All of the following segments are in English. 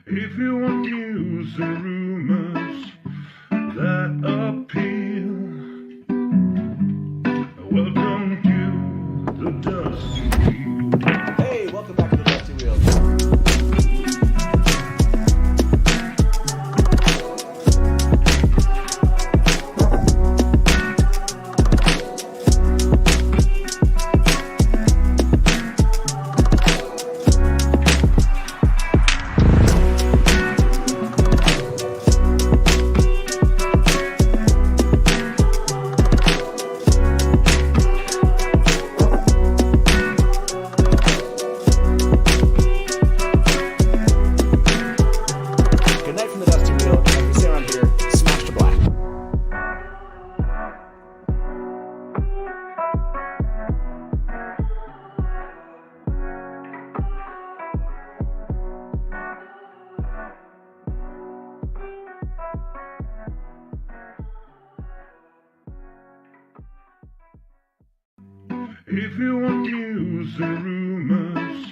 If you want news and rumors that appeal, welcome to the Dusty Wheel. Hey, welcome back to the Dusty Wheel. If you want news and rumors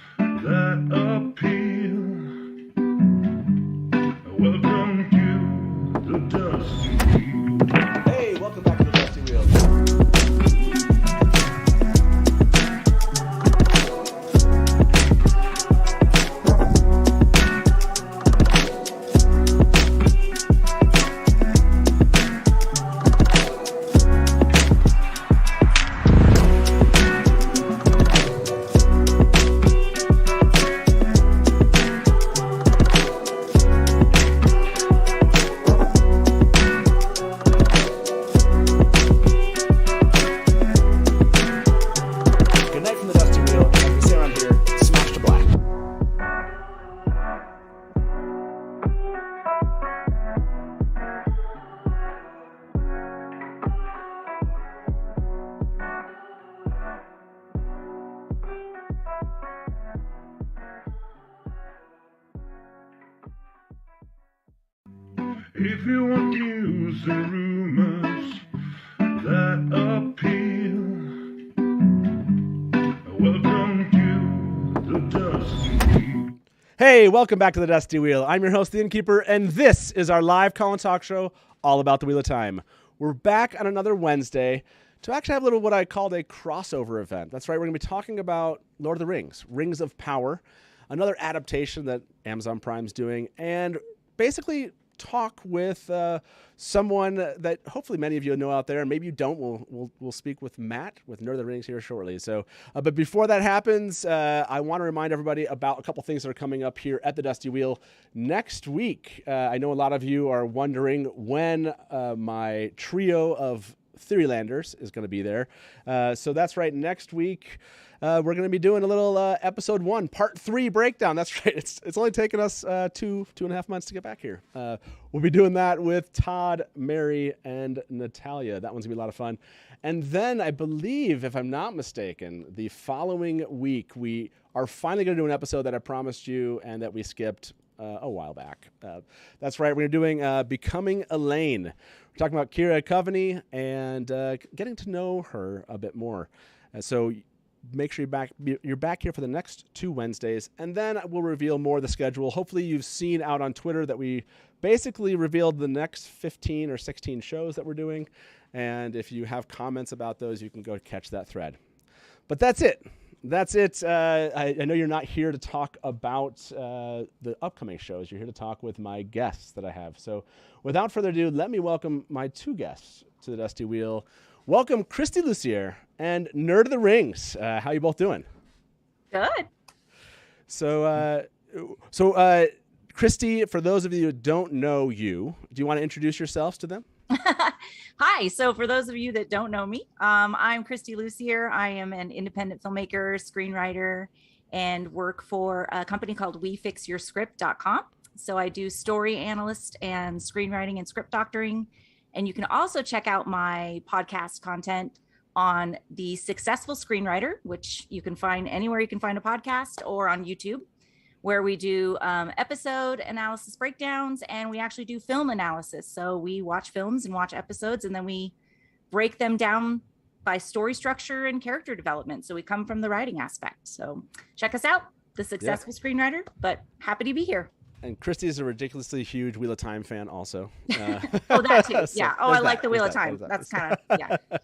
that appeal, welcome to the Dusty Wheel. Hey, welcome back to the Dusty Wheel. If you want news and rumors that appeal, welcome to the Dusty Wheel. Hey, welcome back to the Dusty Wheel. I'm your host, the Innkeeper, and this is our live call and talk show all about the Wheel of Time. We're back on another Wednesday to actually have a little what I called a crossover event. That's right, we're going to be talking about Lord of the Rings, Rings of Power, another adaptation that Amazon Prime's doing, and basically talk with someone that hopefully many of you know out there, and maybe you don't. We'll speak with Matt with Nerd of the Rings here shortly. So, but before that happens, I want to remind everybody about a couple things that are coming up here at the Dusty Wheel next week. I know a lot of you are wondering when my trio of Theorylanders is going to be there. So that's right. Next week, we're going to be doing a little episode 1, part 3 breakdown. That's right. It's only taken us 2.5 months to get back here. We'll be doing that with Todd, Mary, and Natalia. That one's going to be a lot of fun. And then I believe, if I'm not mistaken, the following week, we are finally going to do an episode that I promised you and that we skipped a while back. That's right. We're doing Becoming Elaine. We're talking about Kira Coveney and getting to know her a bit more. So make sure you're back here for the next 2 Wednesdays, and then we'll reveal more of the schedule. Hopefully you've seen out on Twitter that we basically revealed the next 15 or 16 shows that we're doing. And if you have comments about those, you can go catch that thread. But that's it. That's it. I know you're not here to talk about the upcoming shows. You're here to talk with my guests that I have. So without further ado, let me welcome my 2 guests to the Dusty Wheel. Welcome, Kristy Lussier and Nerd of the Rings. How you both doing? Good. So, Kristy, for those of you who don't know you, do you want to introduce yourselves to them? Hi. So for those of you that don't know me, I'm Kristy Lucier. I am an independent filmmaker, screenwriter, and work for a company called WeFixYourScript.com. So I do story analyst and screenwriting and script doctoring. And you can also check out my podcast content on The Successful Screenwriter, which you can find anywhere you can find a podcast, or on YouTube, where we do episode analysis breakdowns, and we actually do film analysis. So we watch films and watch episodes, and then we break them down by story structure and character development. So we come from the writing aspect. So check us out, The Successful Screenwriter, but happy to be here. And Kristy is a ridiculously huge Wheel of Time fan also. Oh, that too. So Yeah. Oh, I there's like that, the Wheel there's of that, Time. there's That's that. kind of, yeah.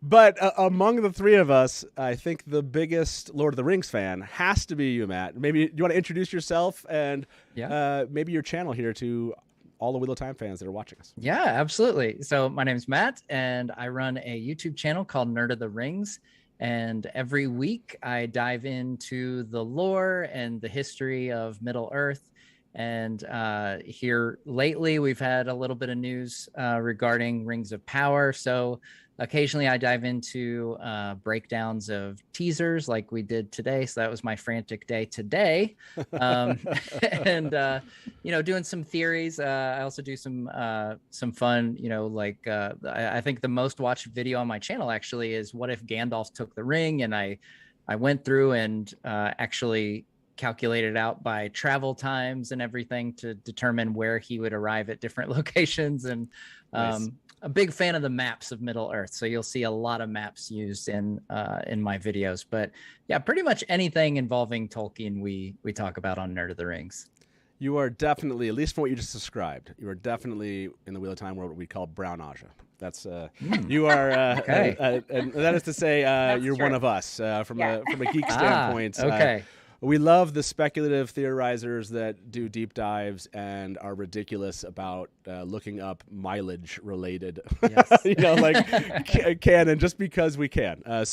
But among the three of us, I think the biggest Lord of the Rings fan has to be you, Matt. Maybe you want to introduce yourself and maybe your channel here to all the Wheel of Time fans that are watching us. Yeah, absolutely. So my name's Matt, and I run a YouTube channel called Nerd of the Rings. And every week I dive into the lore and the history of Middle Earth. And here lately, we've had a little bit of news regarding Rings of Power. So occasionally I dive into breakdowns of teasers like we did today. So that was my frantic day today. And, doing some theories. I also do some fun, I think the most watched video on my channel actually is what if Gandalf took the ring? And I went through and actually calculated out by travel times and everything to determine where he would arrive at different locations. And Nice. a big fan of the maps of Middle Earth, so you'll see a lot of maps used in my videos. But yeah, pretty much anything involving Tolkien we talk about on Nerd of the Rings. You are definitely, at least from what you just described, you are definitely in the Wheel of Time world what we call brown Aja. That's you are, Okay. and that is to say, you're true. one of us from a geek standpoint. Okay. We love the speculative theorizers that do deep dives and are ridiculous about looking up mileage related, Yes. canon just because we can. Yes.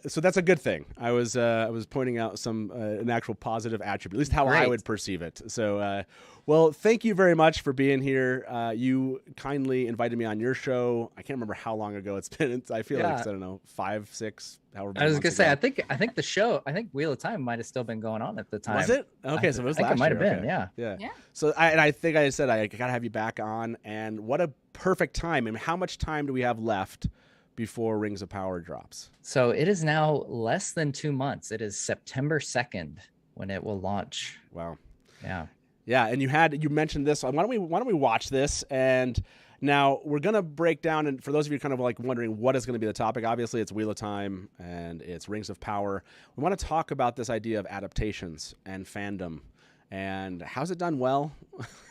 So that's a good thing. I was pointing out an actual positive attribute, at least how I Great. would perceive it. So, well, thank you very much for being here. You kindly invited me on your show. I can't remember how long ago it's been. I feel like it's, I don't know, 5, 6, however. I was months gonna say, ago. I think the show, Wheel of Time might have still been going on at the time. Was it? Okay, so it was I think last it might year. have been, Okay. yeah. Yeah. So I think I said I gotta have you back on, and what a perfect time. I mean, how much time do we have left before Rings of Power drops? So it is now less than 2 months. It is September 2nd when it will launch. Wow. Yeah. Yeah, and you mentioned this. Why don't we watch this? And now we're gonna break down. And for those of you kind of like wondering what is going to be the topic, obviously it's Wheel of Time and it's Rings of Power. We want to talk about this idea of adaptations and fandom, and how's it done well,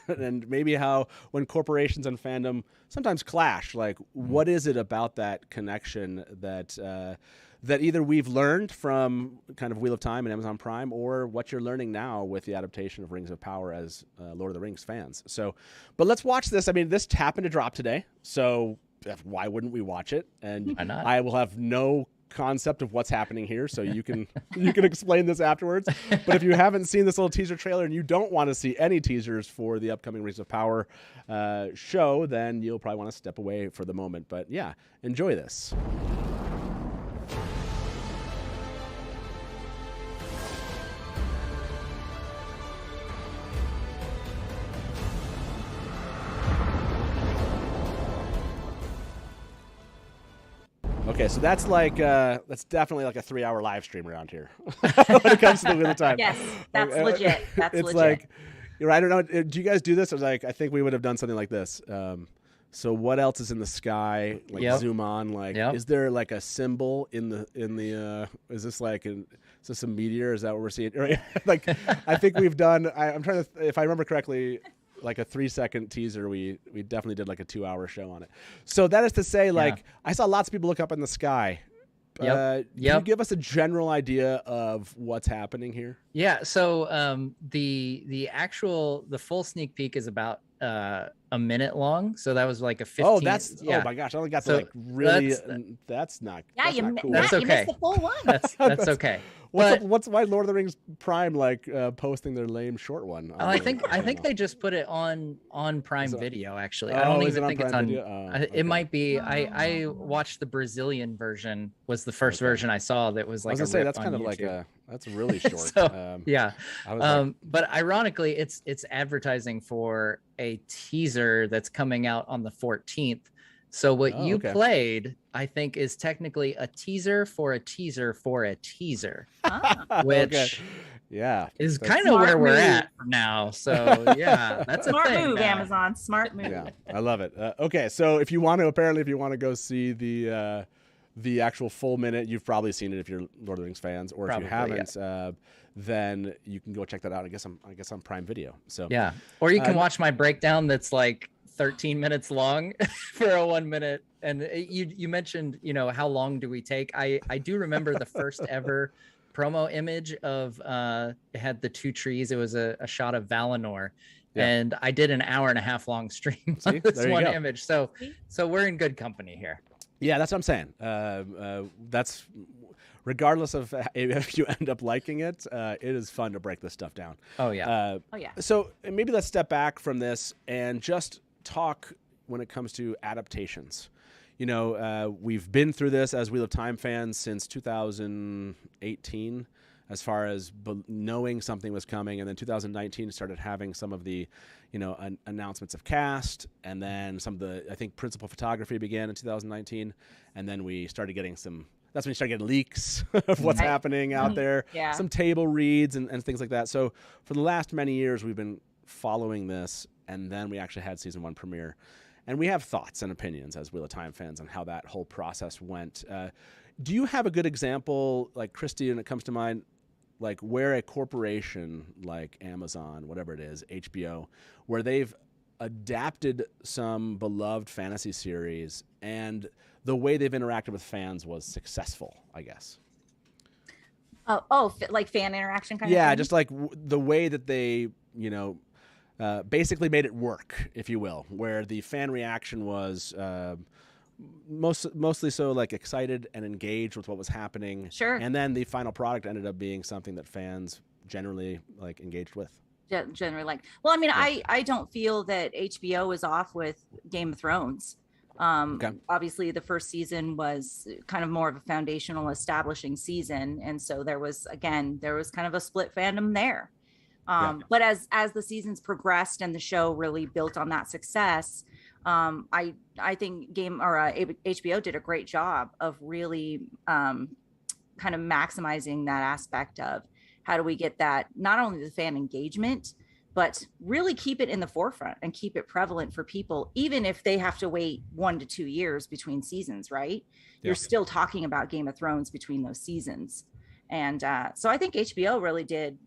and maybe how when corporations and fandom sometimes clash. Like, what is it about that connection that either we've learned from kind of Wheel of Time and Amazon Prime, or what you're learning now with the adaptation of Rings of Power as Lord of the Rings fans. So, but let's watch this. I mean, this happened to drop today, so why wouldn't we watch it? And Why not? I will have no concept of what's happening here, so you can explain this afterwards. But if you haven't seen this little teaser trailer and you don't want to see any teasers for the upcoming Rings of Power show, then you'll probably want to step away for the moment. But yeah, enjoy this. Okay, so that's definitely like a 3-hour live stream around here when it comes to the Wheel of Time. Yes, that's legit. That's it's legit. like, I don't know. Do you guys do this? I was like, I think we would have done something like this. So what else is in the sky? Like zoom on. Like, is there like a symbol in the? Is this like is this a meteor? Is that what we're seeing? Like, I think we've done. I'm trying to, if I remember correctly, like a 3-second teaser. We definitely did like a 2-hour show on it. So that is to say, like, I saw lots of people look up in the sky. Can you give us a general idea of what's happening here? Yeah. So the full sneak peek is about a minute long. So that was like a 15. Oh, oh my gosh! I only got to like really. That's not. Yeah, that's you, not cool. That's you okay. missed the full one. That's okay. What's why Lord of the Rings Prime like posting their lame short one? I think they just put it on Prime Video. Actually, I Oh, don't is even it on think it's Prime on. Video? Oh, It okay. might be. I watched the Brazilian version. Was the first version I saw that was I like. was gonna say a rip that's on kind of like YouTube. that's really short. So, yeah. I was like, But ironically, it's advertising for a teaser that's coming out on the 14th. So what you played, I think, is technically a teaser for a teaser for a teaser, which is kind of where we're at now. So yeah, that's a smart thing move, now. Amazon. Smart move. Yeah, I love it. Okay, so if you want to go see the the actual full minute, you've probably seen it if you're Lord of the Rings fans, or Probably, if you haven't, then you can go check that out. I guess on Prime Video. So Yeah. Or you can watch my breakdown that's like 13 minutes long for a 1 minute. And you mentioned, how long do we take? I do remember the first ever promo image of it had the two trees. It was a shot of Valinor. Yeah. And I did an 1.5 hour long stream See? on this There you one go. image. So we're in good company here. Yeah, that's what I'm saying. That's regardless of if you end up liking it, it is fun to break this stuff down. Oh yeah. So maybe let's step back from this and just talk when it comes to adaptations. We've been through this as Wheel of Time fans since 2018, as far as knowing something was coming, and then 2019 started having some of the, announcements of cast, and then some of the, I think, principal photography began in 2019, and then we started getting some. That's when you start getting leaks of what's happening out there, some table reads and things like that. So for the last many years, we've been following this, and then we actually had season 1 premiere. And we have thoughts and opinions as Wheel of Time fans on how that whole process went. Do you have a good example, like Kristy, when it comes to mind, like where a corporation like Amazon, whatever it is, HBO, where they've adapted some beloved fantasy series and the way they've interacted with fans was successful, I guess? Like fan interaction kind of thing? Yeah, just like the way that they, basically made it work, if you will, where the fan reaction was mostly so like excited and engaged with what was happening. Sure. And then the final product ended up being something that fans generally like engaged with. Generally like. Well, I mean, I don't feel that HBO is off with Game of Thrones. Obviously the first season was kind of more of a foundational establishing season. And so there was kind of a split fandom there. But as the seasons progressed and the show really built on that success, I think HBO did a great job of really kind of maximizing that aspect of how do we get that, not only the fan engagement, but really keep it in the forefront and keep it prevalent for people, even if they have to wait 1 to 2 years between seasons, right? Yeah. You're still talking about Game of Thrones between those seasons. And so I think HBO really did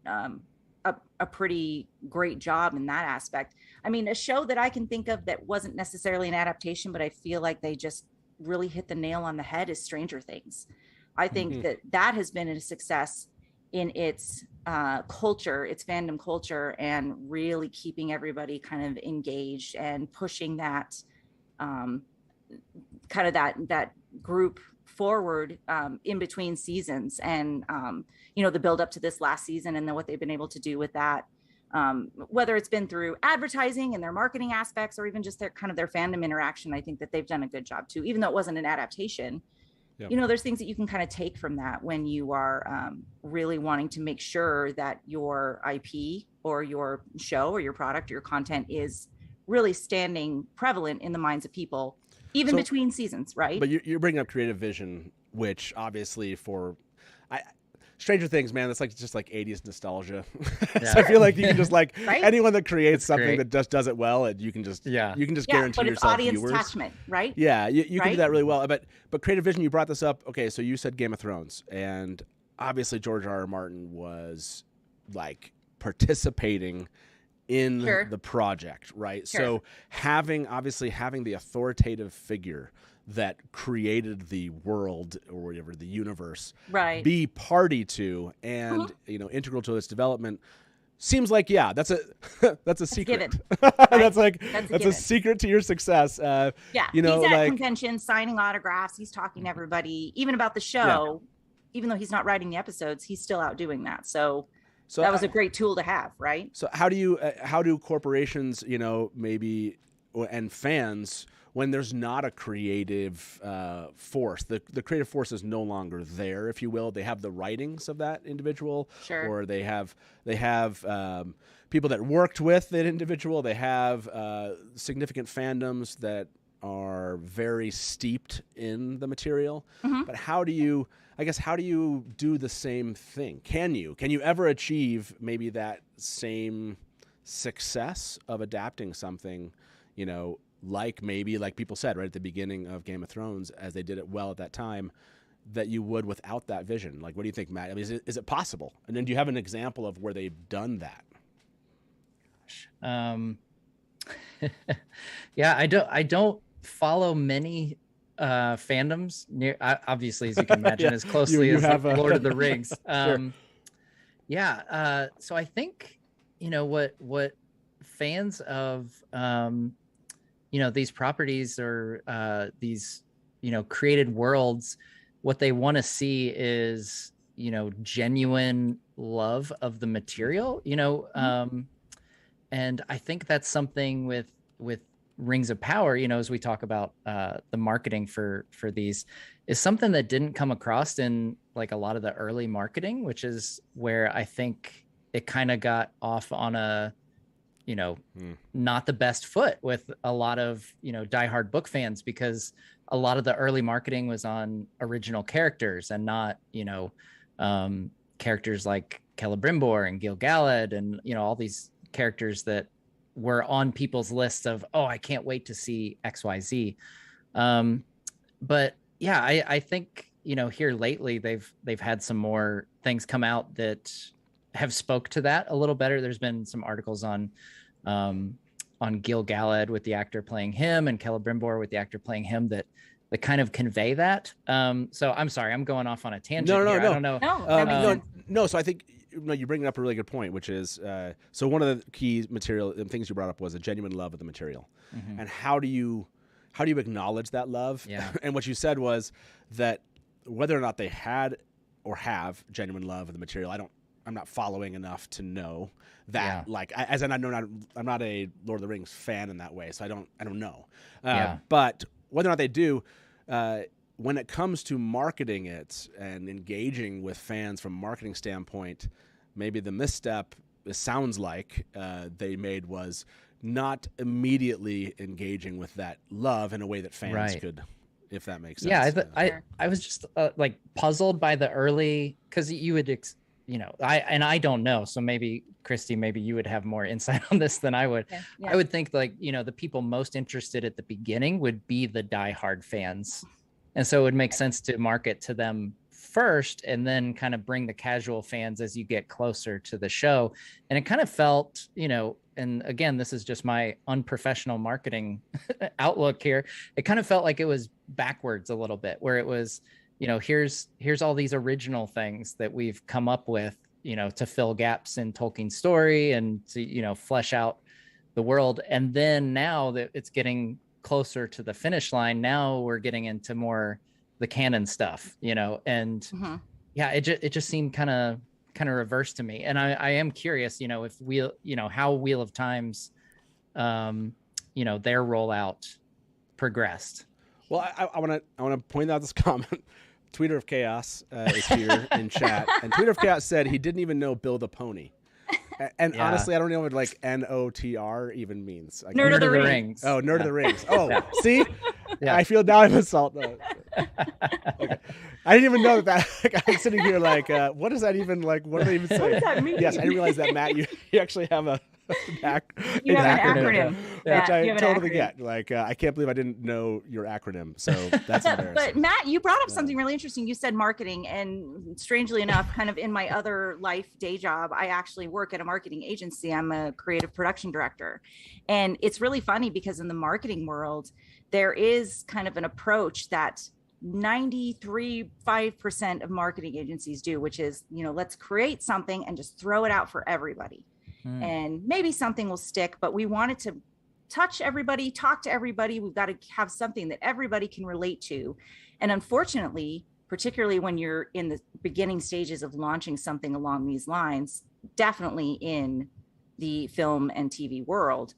a pretty great job in that aspect. I mean, a show that I can think of that wasn't necessarily an adaptation, but I feel like they just really hit the nail on the head is Stranger Things. I think that has been a success in its culture, its fandom culture, and really keeping everybody kind of engaged and pushing that kind of that group forward in between seasons. And the build up to this last season and then what they've been able to do with that, whether it's been through advertising and their marketing aspects or even just their fandom interaction. I think that they've done a good job too, even though it wasn't an adaptation. There's things that you can kind of take from that when you are really wanting to make sure that your IP or your show or your product or your content is really standing prevalent in the minds of people, even between seasons, right? But you're bringing up creative vision, which obviously Stranger Things, man, that's just like 80s nostalgia. Yeah. So I feel like you can just right? Anyone that creates something that just does it well, and you can just guarantee but it's yourself audience viewers. Attachment, right? Yeah, you can do that really well. But creative vision, you brought this up. Okay, so you said Game of Thrones, and obviously George R.R. Martin was like participating in the project, right? Sure. So having the authoritative figure that created the world or whatever, the universe, be party to and integral to its development seems like that's a secret. That's a secret to your success. He's at conventions signing autographs. He's talking to everybody, even about the show. Even though he's not writing the episodes, he's still out doing that. So that was a great tool to have, right? So how do corporations, maybe, and fans, when there's not a creative force, the creative force is no longer there, if you will. They have the writings of that individual, or they have people that worked with that individual. They have significant fandoms that are very steeped in the material. But how do you do the same thing? Can you ever achieve maybe that same success of adapting something, like people said right at the beginning of Game of Thrones, as they did it well at that time, that you would without that vision? Like, what do you think, Matt? I mean, is it possible? And then do you have an example of where they've done that? Yeah, I don't follow many fandoms near, obviously, as you can imagine, Yeah, as closely you as have like a- Lord of the Rings. Sure. Yeah. So I think, what fans of, these properties or these, created worlds, what they want to see is, genuine love of the material, and I think that's something with Rings of Power, as we talk about the marketing for these, is something that didn't come across in like a lot of the early marketing, which is where I think it kind of got off on a, not the best foot with a lot of, diehard book fans, because a lot of the early marketing was on original characters and not, characters like Celebrimbor and Gil-galad and, all these characters that were on people's lists of, oh, I can't wait to see XYZ. But yeah, I think, here lately they've had some more things come out that have spoke to that a little better. There's been some articles on Gil-galad with the actor playing him and Celebrimbor with the actor playing him that kind of convey that. So I'm sorry, I'm going off on a tangent. No. I don't know. No, that makes sense. No. So I think you bring up a really good point, which is so one of the key material things you brought up was a genuine love of the material, and how do you acknowledge that love? Yeah. And what you said was that whether or not they had or have genuine love of the material, I'm not following enough to know that. Yeah. Like, I'm not a Lord of the Rings fan in that way, so I don't know. Yeah. But whether or not they do, when it comes to marketing it and engaging with fans from a marketing standpoint, maybe the misstep, it sounds like, they made was not immediately engaging with that love in a way that fans could, if that makes sense. Yeah, I was just like puzzled by the early, because you would, I don't know. So maybe Christy, maybe you would have more insight on this than I would. Yeah. I would think like, the people most interested at the beginning would be the diehard fans. And so it would make sense to market to them first and then kind of bring the casual fans as you get closer to the show. And it kind of felt, and again, this is just my unprofessional marketing outlook here. It kind of felt like it was backwards a little bit, where it was, here's all these original things that we've come up with, to fill gaps in Tolkien's story and to, flesh out the world. And then now that it's getting closer to the finish line, now we're getting into more the canon stuff, and yeah, it just seemed kind of reversed to me. And I am curious, if how Wheel of Time's, their rollout progressed. Well, I want to point out this comment. Tweeter of Chaos is here in chat, and Tweeter of Chaos said he didn't even know Bill the Pony. And Yeah. honestly, I don't know what like NOTR even means. Nerd of the Rings. Oh, Nerd of Yeah. the Rings. Oh, Yeah. see? Yeah. I feel now I'm assaulted. Okay. I didn't even know that. Like, I'm sitting here like, what does that even, like, what do they even say? What does that mean? Yes, I didn't realize that, Matt, you actually have an You have an acronym. acronym. which Matt, I you have an totally acronym. get. Like, I can't believe I didn't know your acronym. So that's embarrassing. But Matt, you brought up something really interesting. You said marketing, and strangely enough, kind of in my other life day job, I actually work at a marketing agency. I'm a creative production director. And it's really funny because in the marketing world, there is kind of an approach that 93.5% of marketing agencies do, which is, let's create something and just throw it out for everybody. And maybe something will stick, but we want it to touch everybody, talk to everybody. We've got to have something that everybody can relate to. And unfortunately, particularly when you're in the beginning stages of launching something along these lines, definitely in the film and TV world,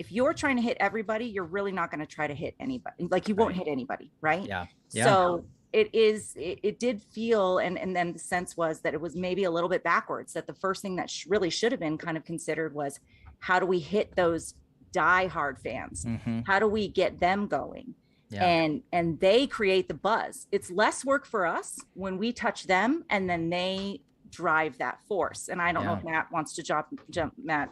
if you're trying to hit everybody, you're really not going to try to hit anybody. Like, you won't hit anybody, right? Yeah. So it did feel, and then the sense was that it was maybe a little bit backwards, that the first thing that really should have been kind of considered was, how do we hit those diehard fans? How do we get them going? Yeah. And they create the buzz. It's less work for us when we touch them, and then they drive that force. And I don't know if Matt wants to jump. Matt,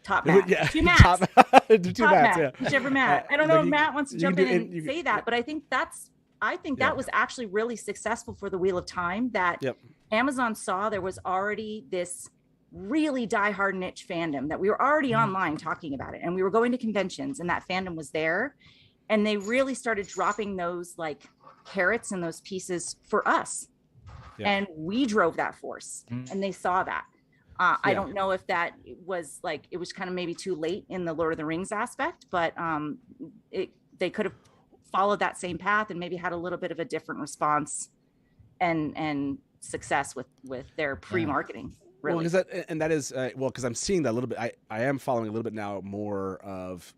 top Matt. Yeah, Two Matts. top Top Matts, Matt. yeah. Whichever Matt. I don't know like if you- Matt wants to you jump can in do- and you can- say that, but I think that was actually really successful for the Wheel of Time, that Yep. Amazon saw there was already this really diehard niche fandom, that we were already online talking about it, and we were going to conventions, and that fandom was there, and they really started dropping those like carrots and those pieces for us. Yeah. And we drove that force, and they saw that. I Yeah. don't know if that was like, it was kind of maybe too late in the Lord of the Rings aspect, but they could have followed that same path and maybe had a little bit of a different response and success with their pre-marketing. Well, Really. because I'm seeing that a little bit. I am following a little bit now more of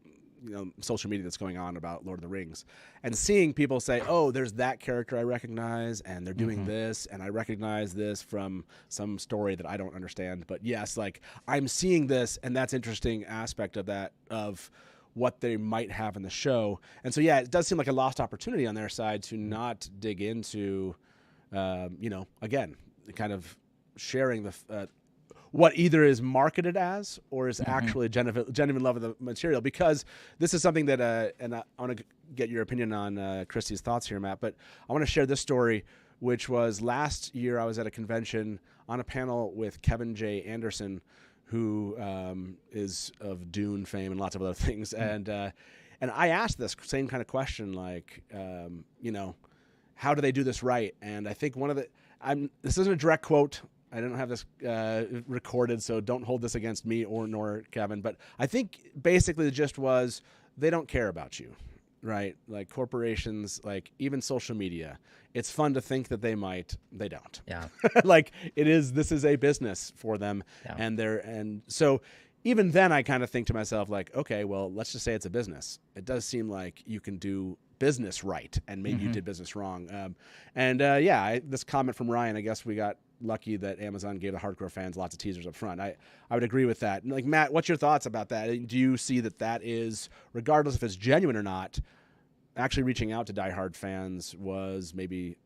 social media that's going on about Lord of the Rings, and seeing people say, "Oh, there's that character I recognize, and they're doing this, and I recognize this from some story that I don't understand." But yes, like I'm seeing this, and that's interesting aspect of that of what they might have in the show. And so yeah, it does seem like a lost opportunity on their side to not dig into, again, kind of sharing the what either is marketed as or is actually genuine love of the material, because this is something that and I want to get your opinion on Kristy's thoughts here, Matt, but I want to share this story, which was last year. I was at a convention on a panel with Kevin J. Anderson, who is of Dune fame and lots of other things, and I asked this same kind of question, like how do they do this right? And I think this isn't a direct quote. I don't have this recorded, so don't hold this against me nor Kevin. But I think basically the gist was they don't care about you, right? Like corporations, like even social media. It's fun to think that they might. They don't. Yeah. Like this is a business for them, Yeah. and so even then I kind of think to myself like, okay, well, let's just say it's a business. It does seem like you can do business right, and maybe you did business wrong. This comment from Ryan, I guess we got lucky that Amazon gave the hardcore fans lots of teasers up front. I would agree with that. Like, Matt, what's your thoughts about that? Do you see that is, regardless if it's genuine or not, actually reaching out to diehard fans was maybe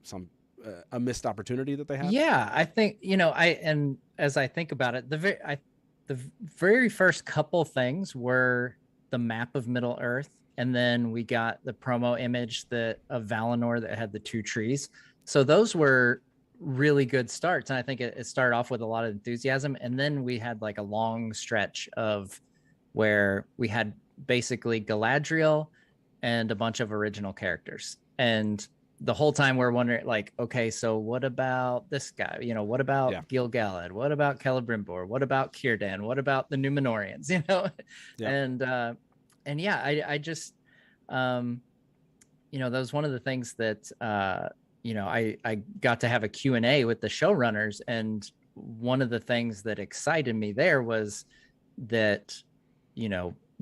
a missed opportunity that they had? Yeah, I think, and as I think about it, the very first couple things were the map of Middle Earth, and then we got the promo image of Valinor that had the two trees. So those were really good starts, and I think it started off with a lot of enthusiasm, and then we had like a long stretch of where we had basically Galadriel and a bunch of original characters, and the whole time we're wondering, like, okay, so what about this guy? What about Gil-galad? What about Celebrimbor? What about Círdan? What about the Númenóreans? And yeah, I just that was one of the things that I got to have a Q&A with the showrunners, and one of the things that excited me there was that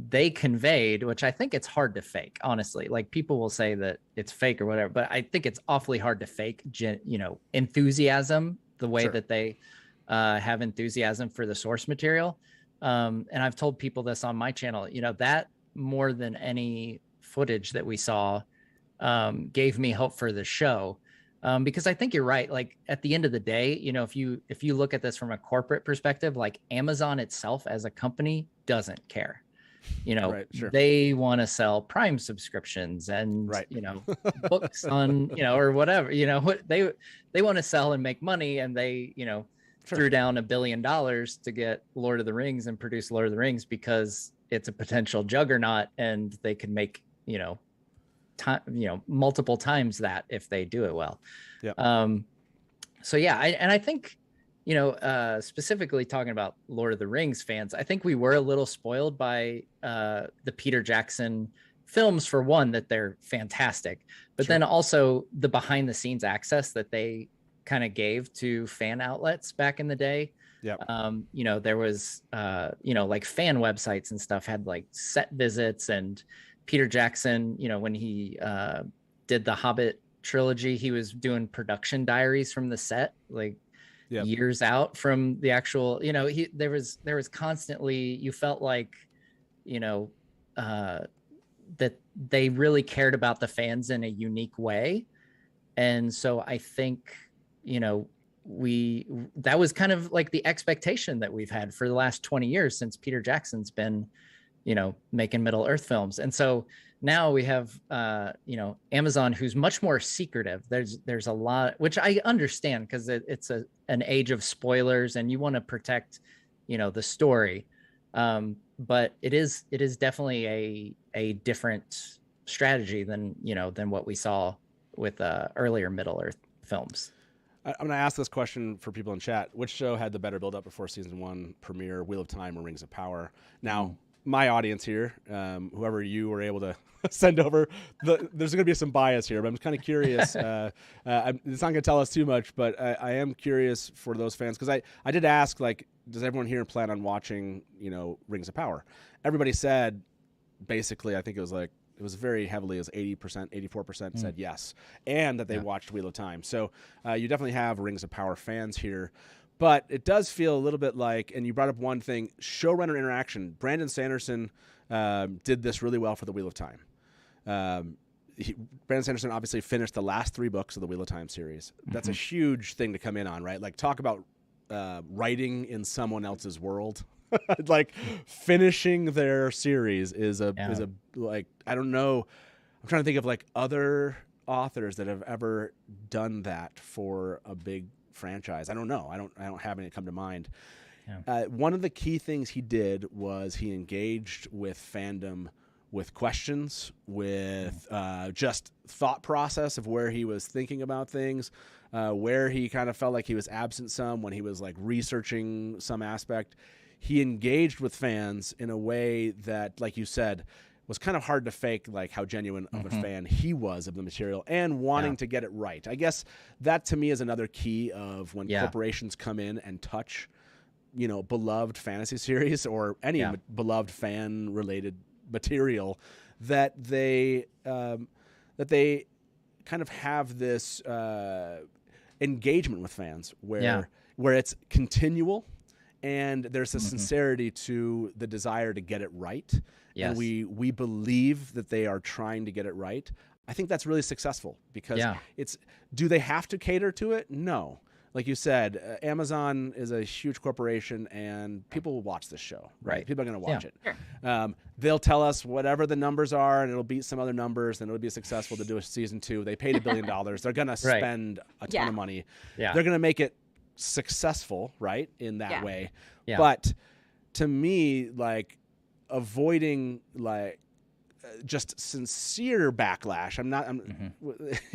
they conveyed, which I think it's hard to fake, honestly. Like, people will say that it's fake or whatever, but I think it's awfully hard to fake enthusiasm the way that they have enthusiasm for the source material. And I've told people this on my channel, that more than any footage that we saw gave me hope for the show. Because I think you're right. Like, at the end of the day, if you look at this from a corporate perspective, like Amazon itself as a company doesn't care. Right, sure. They want to sell Prime subscriptions and books on or whatever. They want to sell and make money, and they threw down $1 billion to get Lord of the Rings and produce Lord of the Rings because it's a potential juggernaut, and they could make multiple times that if they do it well. I think specifically talking about Lord of the Rings fans, I think we were a little spoiled by the Peter Jackson films, for one, that they're fantastic, but then also the behind the scenes access that they kind of gave to fan outlets back in the day. There was like fan websites and stuff had like set visits, and Peter Jackson, when he did the Hobbit trilogy, he was doing production diaries from the set, like years out from the actual, there was constantly, you felt like, that they really cared about the fans in a unique way. And so I think, that was kind of like the expectation that we've had for the last 20 years since Peter Jackson's been, making Middle Earth films. And so now we have, Amazon, who's much more secretive. There's a lot, which I understand because it's an age of spoilers and you want to protect, the story. But it is definitely a different strategy than what we saw with earlier Middle Earth films. I'm going to ask this question for people in chat. Which show had the better build up before season 1 premiere, Wheel of Time or Rings of Power? Now, my audience here, whoever you were able to send over, there's going to be some bias here, but I'm kind of curious. It's not going to tell us too much, but I am curious for those fans because I did ask, like, does everyone here plan on watching, Rings of Power? Everybody said, basically, I think it was very heavily, it was 80%, 84% said yes, and that they watched Wheel of Time. So you definitely have Rings of Power fans here. But it does feel a little bit like, and you brought up one thing, showrunner interaction. Brandon Sanderson did this really well for the Wheel of Time. Brandon Sanderson obviously finished the last 3 books of the Wheel of Time series. That's a huge thing to come in on, right? Like, talk about writing in someone else's world. Like, finishing their series is a like, I don't know. I'm trying to think of like other authors that have ever done that for a big franchise. I don't know. I don't have any that come to mind. Yeah. One of the key things he did was he engaged with fandom with questions, with just thought process of where he was thinking about things, where he kind of felt like he was absent some when he was like researching some aspect. He engaged with fans in a way that, like you said, was kind of hard to fake, like how genuine of a fan he was of the material and wanting to get it right. I guess that to me is another key of when corporations come in and touch, beloved fantasy series or any beloved fan related material, that they kind of have this engagement with fans where it's continual. And there's a sincerity to the desire to get it right. Yes. And we believe that they are trying to get it right. I think that's really successful because do they have to cater to it? No. Like you said, Amazon is a huge corporation and people will watch this show, right? People are going to watch it. Sure. They'll tell us whatever the numbers are and it'll beat some other numbers and it'll be successful to do a season 2. They paid $1 billion. They're going to spend a ton of money. Yeah. They're going to make it successful, right, in that way. Yeah. But to me, like, avoiding like just sincere backlash.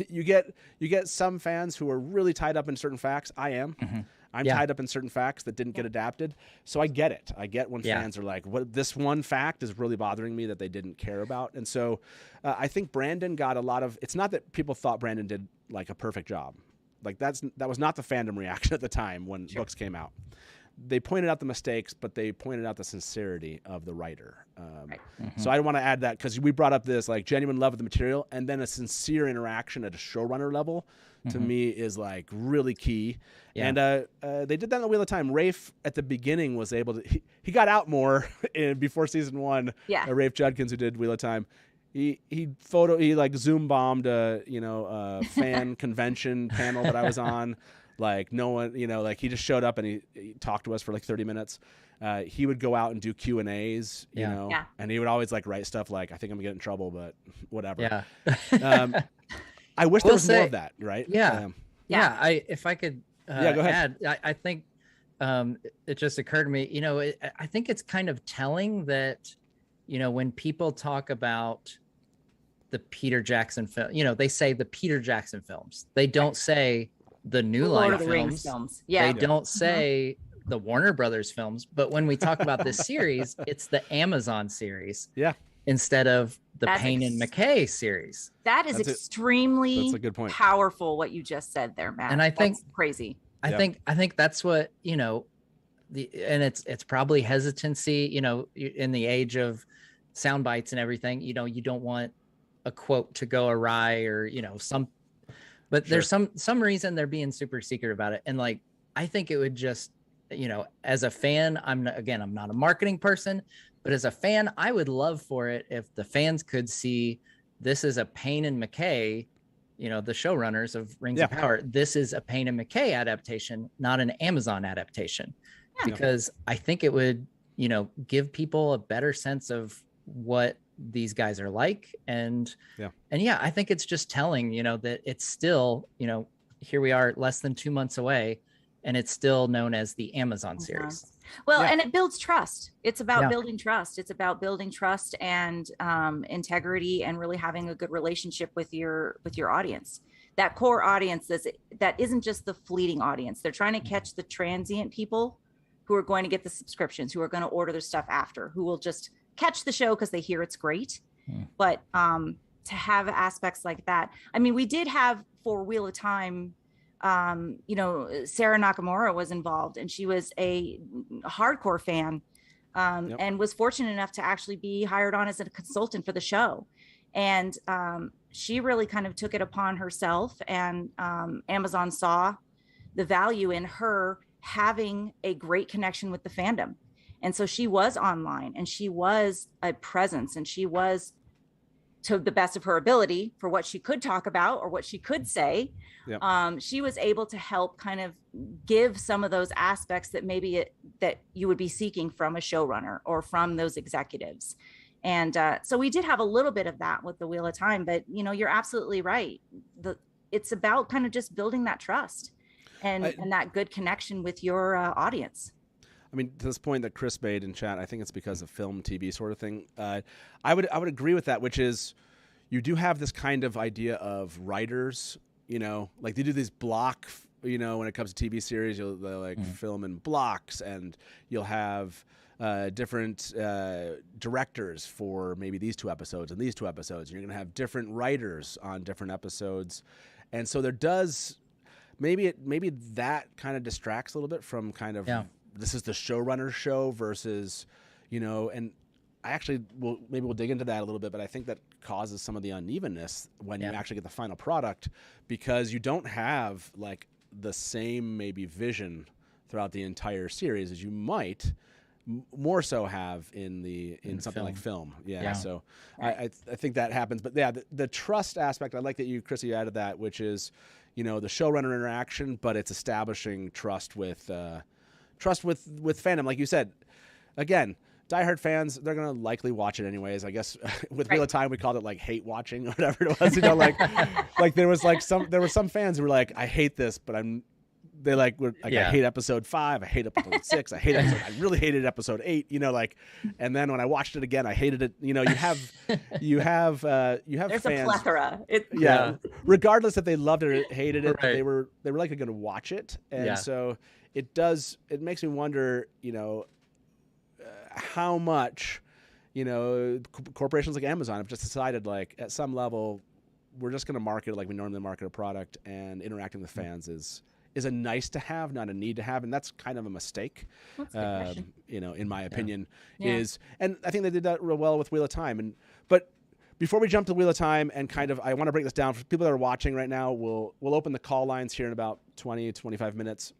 You get some fans who are really tied up in certain facts. I'm tied up in certain facts that didn't get adapted. So I get it. I get when fans are like, what, this one fact is really bothering me that they didn't care about. And so I think Brandon got a lot of, it's not that people thought Brandon did like a perfect job. Like that was not the fandom reaction at the time when books came out. They pointed out the mistakes, but they pointed out the sincerity of the writer. So I want to add that because we brought up this like genuine love of the material and then a sincere interaction at a showrunner level to me is like really key. Yeah. And they did that in the Wheel of Time. Rafe at the beginning was able to, he got out more before season 1. Yeah. Rafe Judkins, who did Wheel of Time. He like Zoom bombed a fan convention panel that I was on. Like no one, like he just showed up and he talked to us for like 30 minutes. He would go out and do Q&As, and he would always like write stuff like, I think I'm gonna get in trouble, but whatever. Yeah. I wish there was more of that, right? Yeah. If I could go ahead. I think it just occurred to me, I think it's kind of telling that, when people talk about the Peter Jackson film, they say the Peter Jackson films. They don't say the New Line films. Yeah. They don't say the Warner Brothers films. But when we talk about this series, it's the Amazon series. Yeah. Instead of the Payne and McKay series. That's extremely that's a good point. Powerful what you just said there, Matt. And I think that's crazy. I think that's what, and it's probably hesitancy, in the age of sound bites and everything, you don't want a quote to go awry or, but there's some reason they're being super secret about it. And like, I think it would just, as a fan, I'm not a marketing person, but as a fan, I would love for it if the fans could see this is a Payne and McKay the showrunners of Rings of Power, this is a Payne and McKay adaptation, not an Amazon adaptation, because I think it would, give people a better sense of what these guys are like. And I think it's just telling, that it's still, here we are less than 2 months away, and it's still known as the Amazon series. Well, and it builds trust. It's about building trust. It's about building trust and integrity, and really having a good relationship with your audience. That core audience that isn't just the fleeting audience. They're trying to catch the transient people who are going to get the subscriptions, who are going to order their stuff after, who will just catch the show because they hear it's great. But to have aspects like that, I mean, we did have for Wheel of Time, Sarah Nakamura was involved, and she was a hardcore fan, and was fortunate enough to actually be hired on as a consultant for the show. And she really kind of took it upon herself, and Amazon saw the value in her having a great connection with the fandom. And so she was online, and she was a presence, and she was, to the best of her ability, for what she could talk about or what she could say, she was able to help kind of give some of those aspects that that you would be seeking from a showrunner or from those executives. And so we did have a little bit of that with the Wheel of Time, but you're absolutely right. It's about kind of just building that trust and that good connection with your audience. I mean, to this point that Chris made in chat, I think it's because of film, TV sort of thing. I would agree with that, which is you do have this kind of idea of writers, like they do these block, when it comes to TV series, they'll like film in blocks, and you'll have different directors for maybe these 2 episodes and these 2 episodes. And you're going to have different writers on different episodes. And so there does, maybe that kind of distracts a little bit from kind of, this is the showrunner show versus, and I actually we'll dig into that a little bit, but I think that causes some of the unevenness when you actually get the final product, because you don't have like the same maybe vision throughout the entire series as you might more so have in something film. Like film. So I think that happens. But the trust aspect, I like that you, Chrissy, added that, which is, the showrunner interaction, but it's establishing trust with fandom. Like you said, again, diehard fans, they're going to likely watch it anyways. I guess with Wheel of Time, we called it like hate watching or whatever it was, like there were some fans who were like, I hate this, but I hate episode 5, I hate episode 6, I really hated episode 8, and then when I watched it again, I hated it. You have There's fans, a plethora. Regardless if they loved it or hated it, Right. they were likely going to watch it. And so it makes me wonder, how much, corporations like Amazon have just decided, like, at some level, we're just going to market it like we normally market a product, and interacting with fans is a nice to have, not a need to have. And that's kind of a mistake, in my opinion, and I think they did that real well with Wheel of Time. But before we jump to Wheel of Time, and kind of, I want to break this down for people that are watching right now. We'll open the call lines here in about 20-25 minutes.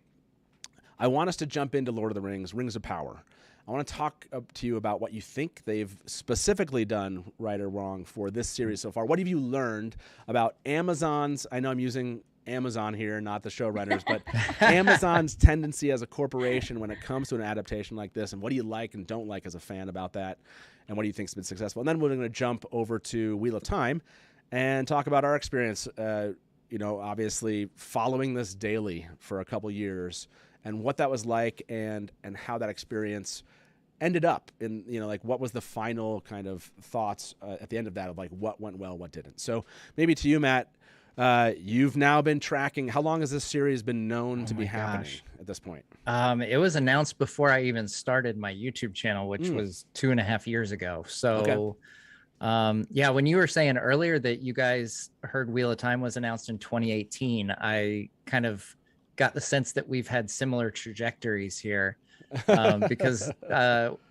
I want us to jump into Lord of the Rings, Rings of Power. I want to talk to you about what you think they've specifically done right or wrong for this series so far. What have you learned about Amazon's, I know I'm using Amazon here, not the showrunners, but Amazon's tendency as a corporation when it comes to an adaptation like this, and what do you like and don't like as a fan about that, and what do you think's been successful? And then we're going to jump over to Wheel of Time and talk about our experience, obviously following this daily for a couple years, and what that was like, and how that experience ended up in, like, what was the final kind of thoughts at the end of that, of like what went well, what didn't. So maybe to you, Matt, you've now been tracking, how long has this series been known to be happening at this point? It was announced before I even started my YouTube channel, which was 2.5 years ago. So when you were saying earlier that you guys heard Wheel of Time was announced in 2018, I kind of got the sense that we've had similar trajectories here, because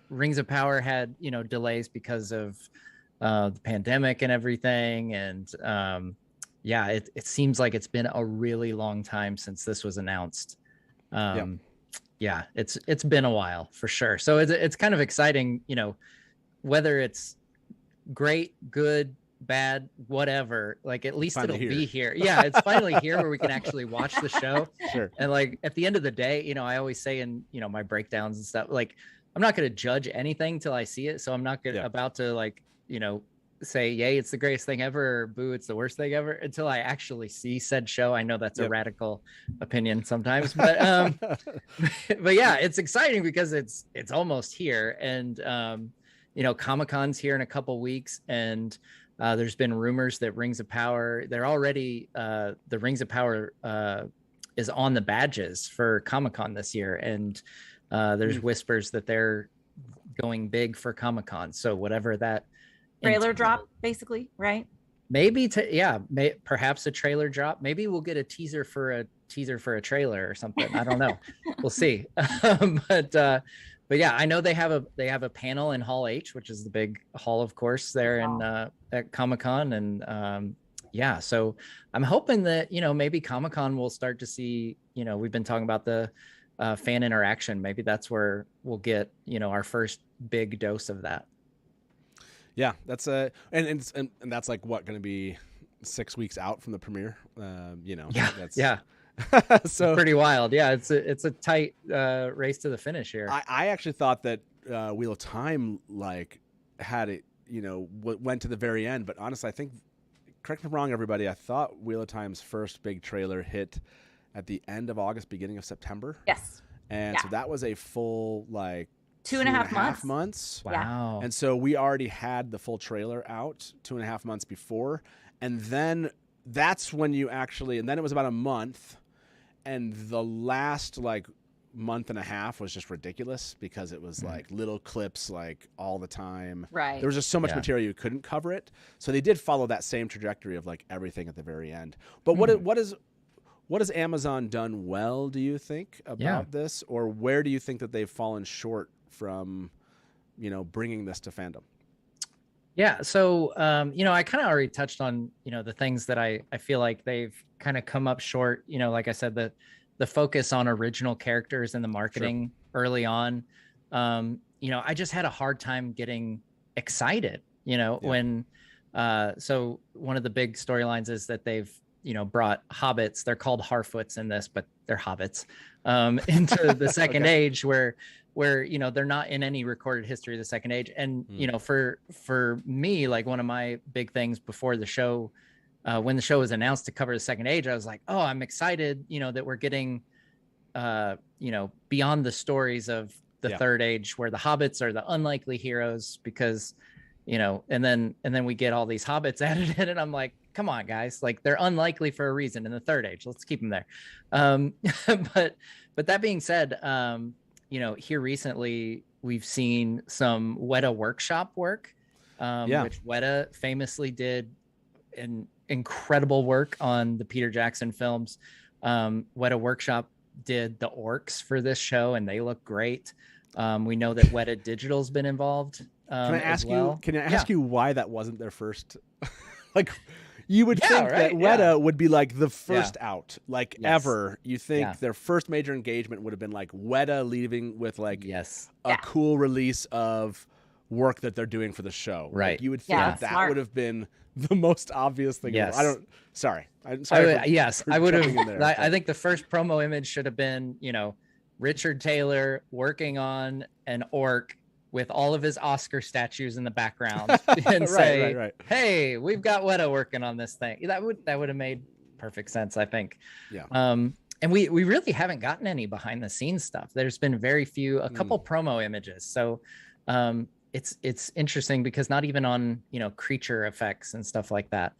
Rings of Power had, delays because of the pandemic and everything. And it seems like it's been a really long time since this was announced. It's been a while for sure. So it's kind of exciting, whether it's great, good, bad, whatever, like at least it'll Finally be here. here. Yeah, it's finally here where we can actually watch the show. Sure. And like at the end of the day, you know, I always say in, you know, my breakdowns and stuff, like I'm not going to judge anything till I see it. So I'm not gonna, about to like, you know, say, yay, it's the greatest thing ever, or boo, it's the worst thing ever, until I actually see said show. I know that's a radical opinion sometimes, but but yeah, it's exciting because it's almost here. And you know, Comic-Con's here in a couple weeks, and there's been rumors that Rings of Power, they're already the Rings of Power is on the badges for Comic-Con this year, and there's whispers that they're going big for Comic-Con. So whatever that trailer drop, basically, right? Maybe perhaps a trailer drop. Maybe we'll get a teaser for a trailer or something. I don't know. We'll see. But yeah, I know they have a panel in Hall H, which is the big hall, of course, there in at Comic-Con. And yeah, so I'm hoping that, you know, maybe Comic-Con will start to see, you know, we've been talking about the fan interaction. Maybe that's where we'll get, you know, our first big dose of that. Yeah, that's and that's like what, going to be 6 weeks out from the premiere. You know. Yeah. That's, yeah. So pretty wild. Yeah, it's a tight race to the finish here. I actually thought that Wheel of Time like had it, you know, went to the very end, but honestly, I think, correct me if I'm wrong, everybody, I thought Wheel of Time's first big trailer hit at the end of August, beginning of September. Yes. And so that was a full like 2.5 months. Wow. And so we already had the full trailer out 2.5 months before. And then that's when you actually, and then it was about a month. And the last like month and a half was just ridiculous because it was like little clips like all the time. Right. There was just so much material you couldn't cover it. So they did follow that same trajectory of like everything at the very end. But what has Amazon done well, do you think, about this? Or where do you think that they've fallen short from, you know, bringing this to fandom? Yeah. So, you know, I kind of already touched on, you know, the things that I feel like they've kind of come up short. You know, like I said, the focus on original characters and the marketing early on. You know, I just had a hard time getting excited, you know, when, so one of the big storylines is that they've, you know, brought hobbits. They're called Harfoots in this, but they're hobbits into the second age where, you know, they're not in any recorded history of the second age. And, you know, for me, like one of my big things before the show, when the show was announced to cover the second age, I was like, oh, I'm excited, you know, that we're getting, you know, beyond the stories of the third age where the hobbits are the unlikely heroes because, you know, and then we get all these hobbits added in, and I'm like, come on, guys, like they're unlikely for a reason in the third age. Let's keep them there. But that being said, you know, here recently we've seen some Weta Workshop work, which Weta famously did an incredible work on the Peter Jackson films. Weta Workshop did the orcs for this show, and they look great. We know that Weta Digital's been involved. Can I ask you? Can I ask you why that wasn't their first? Like, you would think that Weta would be like the first out, like ever. You think their first major engagement would have been like Weta leaving with like a cool release of work that they're doing for the show. Right. Like, you would think that would have been the most obvious thing. Yes. I'm sorry. I would have. I think the first promo image should have been, you know, Richard Taylor working on an orc with all of his Oscar statues in the background and say, hey, we've got Weta working on this thing. That would have made perfect sense, I think. Yeah. And we really haven't gotten any behind the scenes stuff. There's been a couple promo images. So it's interesting because not even on, you know, creature effects and stuff like that.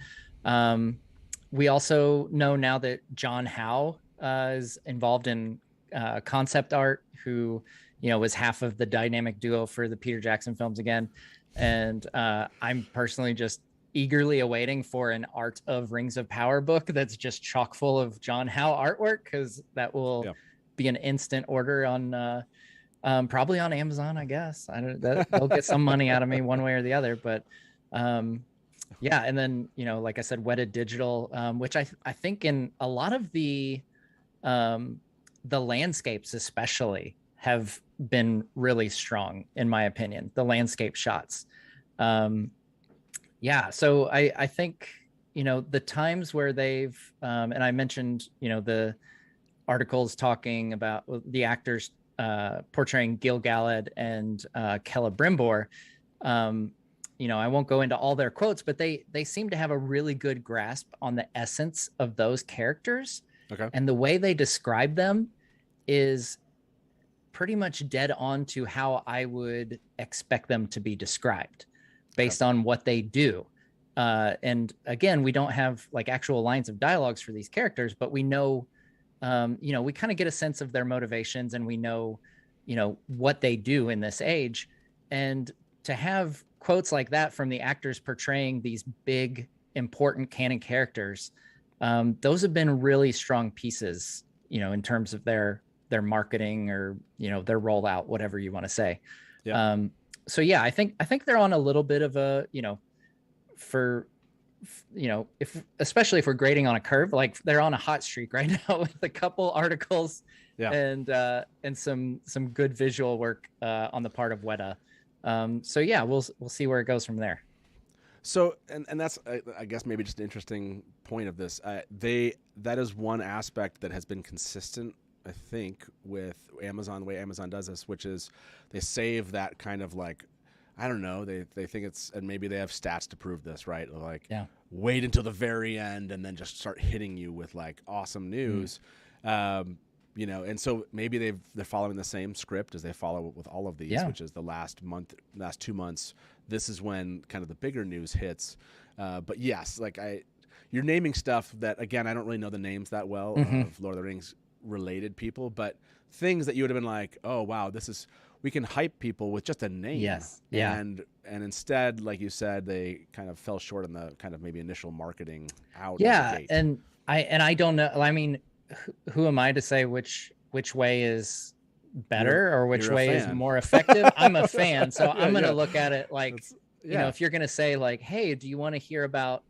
We also know now that John Howe is involved in concept art, who, you know, was half of the dynamic duo for the Peter Jackson films again. And I'm personally just eagerly awaiting for an Art of Rings of Power book that's just chock full of John Howe artwork, because that will be an instant order on probably on Amazon, I guess. They'll get some money out of me one way or the other. But yeah, and then, you know, like I said, Weta Digital, which I think in a lot of the landscapes especially have been really strong, in my opinion, the landscape shots. Yeah, so I think, you know, the times where they've and I mentioned, you know, the articles talking about the actors portraying Gil-galad and Celebrimbor. You know, I won't go into all their quotes, but they seem to have a really good grasp on the essence of those characters. Okay. And the way they describe them is pretty much dead on to how I would expect them to be described based on what they do. And again, we don't have like actual lines of dialogues for these characters, but we know, you know, we kind of get a sense of their motivations, and we know, you know, what they do in this age. And to have quotes like that from the actors portraying these big, important canon characters, those have been really strong pieces, you know, in terms of their marketing, or, you know, their rollout, whatever you want to say. Yeah. So yeah, I think they're on a little bit of a, you know, you know, especially if we're grading on a curve, like they're on a hot streak right now with a couple articles, and some good visual work on the part of Weta. So yeah, we'll see where it goes from there. So, and that's, I guess, maybe just an interesting point of this. That is one aspect that has been consistent, I think, with Amazon, the way Amazon does this, which is they save that kind of like, I don't know, they think it's, and maybe they have stats to prove this, right? Like, wait until the very end and then just start hitting you with like awesome news. You know, and so maybe they're following the same script as they follow with all of these, which is the last 2 months. This is when kind of the bigger news hits. But yes, like you're naming stuff that, again, I don't really know the names that well of Lord of the Rings related people, but things that you would have been like, oh wow, we can hype people with just a name. Yes. Yeah. And instead, like you said, they kind of fell short on the kind of maybe initial marketing out. Yeah. Of the gate. And I don't know. I mean, who am I to say which way is better or which way is more effective? I'm a fan, so I'm going to look at it like, you know, if you're going to say like, hey, do you want to hear about,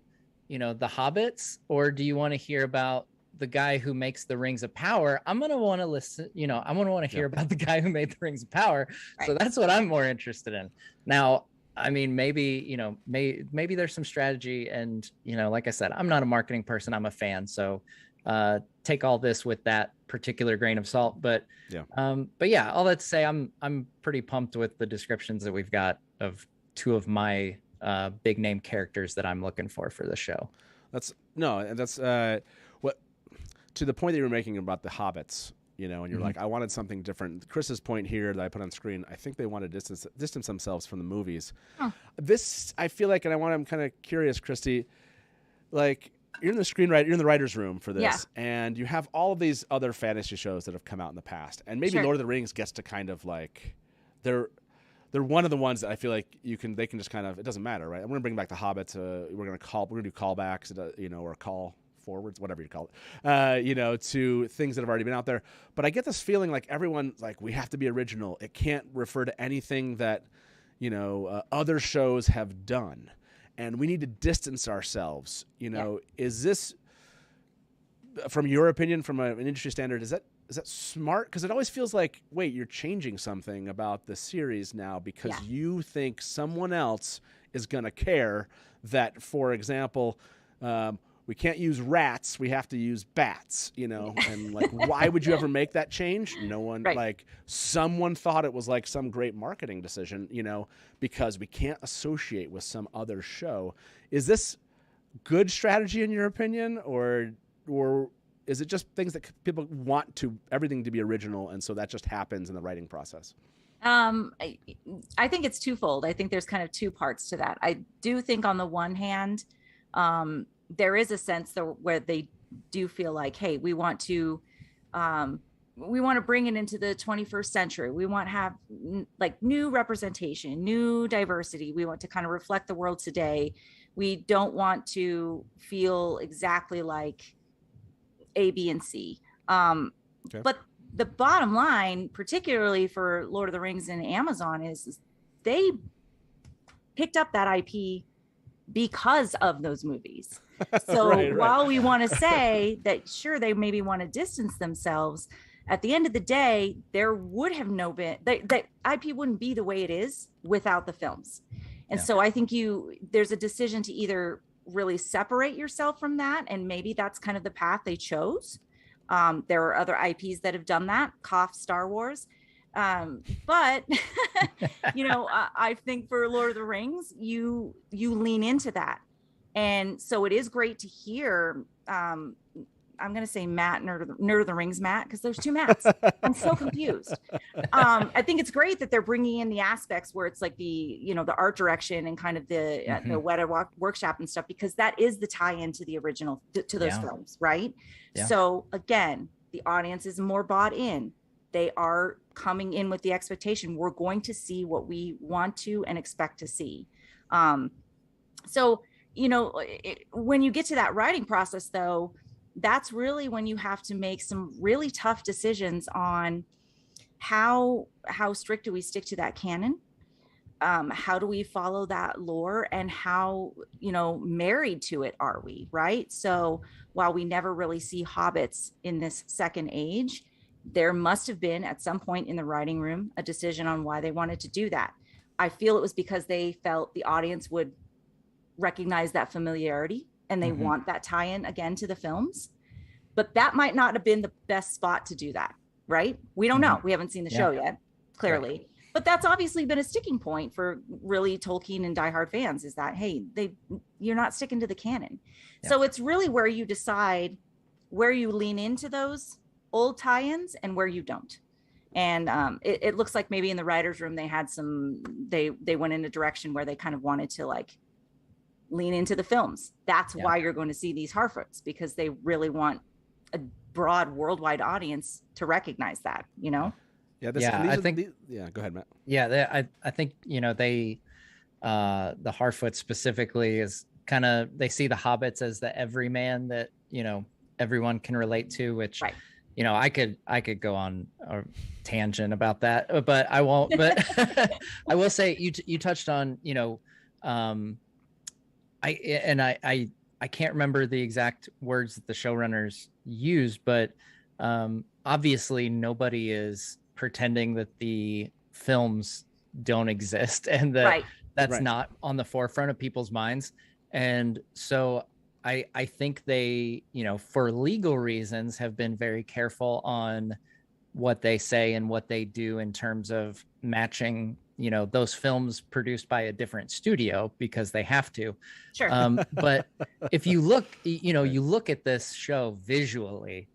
you know, the Hobbits, or do you want to hear about the guy who makes the Rings of Power? I'm going to want to listen, you know, I'm going to want to hear about the guy who made the Rings of Power. Right. So that's what I'm more interested in. Now, I mean, maybe, you know, maybe there's some strategy, and, you know, like I said, I'm not a marketing person, I'm a fan. So take all this with that particular grain of salt. But yeah, all that to say, I'm pretty pumped with the descriptions that we've got of two of my big name characters that I'm looking for the show. That's what, to the point that you were making about the Hobbits, you know, and you're like, I wanted something different. Chris's point here that I put on screen, I think they want to distance themselves from the movies. This, I feel like, and I'm kind of curious, Kristy, like, you're in the writer's room for this, and you have all of these other fantasy shows that have come out in the past, and maybe Lord of the Rings gets to kind of like, they're one of the ones that I feel like they can just kind of, it doesn't matter, right? I'm going to bring back the Hobbit. We're going to do callbacks, you know, or call forwards, whatever you call it, you know, to things that have already been out there. But I get this feeling like everyone, like, we have to be original. It can't refer to anything that, you know, other shows have done. And we need to distance ourselves. You know, is this, from your opinion, from an industry standard, is that smart? Because it always feels like, wait, you're changing something about the series now because you think someone else is going to care that, for example, we can't use rats, we have to use bats, you know, and like, why would you ever make that change? No one, like, someone thought it was like some great marketing decision, you know, because we can't associate with some other show. Is this good strategy in your opinion, or is it just things that people want everything to be original, and so that just happens in the writing process? I think it's twofold. I think there's kind of two parts to that. I do think on the one hand, there is a sense where they do feel like, hey, we want to bring it into the 21st century. We want to have like new representation, new diversity. We want to kind of reflect the world today. We don't want to feel exactly like A, B, and C. But the bottom line, particularly for Lord of the Rings and Amazon, is they picked up that IP because of those movies. So while we want to say that, sure, they maybe want to distance themselves, at the end of the day, there would have that IP wouldn't be the way it is without the films. And so I think there's a decision to either really separate yourself from that, and maybe that's kind of the path they chose. There are other IPs that have done that, cough Star Wars. But I think for Lord of the Rings, you lean into that. And so it is great to hear, I'm going to say Matt, Nerd of the Rings Matt, because there's two Matts. I'm so confused. I think it's great that they're bringing in the aspects where it's like the art direction and kind of the Weta workshop and stuff, because that is the tie-in to the original, to those films, right? Yeah. So again, the audience is more bought in. They are coming in with the expectation, we're going to see what we want to and expect to see. So, when you get to that writing process, though, that's really when you have to make some really tough decisions on how strict do we stick to that canon? How do we follow that lore, and how, married to it are we, right? So while we never really see hobbits in this second age, there must have been at some point in the writing room a decision on why they wanted to do that. I feel it was because they felt the audience would recognize that familiarity, and they want that tie-in again to the films. But that might not have been the best spot to do that, right? We don't know. We haven't seen the show yet, clearly. Right. But that's obviously been a sticking point for really Tolkien and diehard fans, is that, hey, you're not sticking to the canon. Yeah. So it's really where you decide where you lean into those old tie-ins and where you don't. And it looks like maybe in the writer's room they had they went in a direction where they kind of wanted to like lean into the films. That's why you're going to see these Harfoots, because they really want a broad worldwide audience to recognize that, Yeah. I think. Go ahead, Matt. Yeah, I think they the Harfoot specifically is kind of, they see the hobbits as the everyman that everyone can relate to, which I could go on a tangent about that, but I won't. But I will say you touched on I can't remember the exact words that the showrunners used, but obviously nobody is pretending that the films don't exist and that that's not on the forefront of people's minds. And so I think they, for legal reasons, have been very careful on what they say and what they do in terms of matching, those films produced by a different studio, because they have to. Sure. But if you look, you look at this show visually,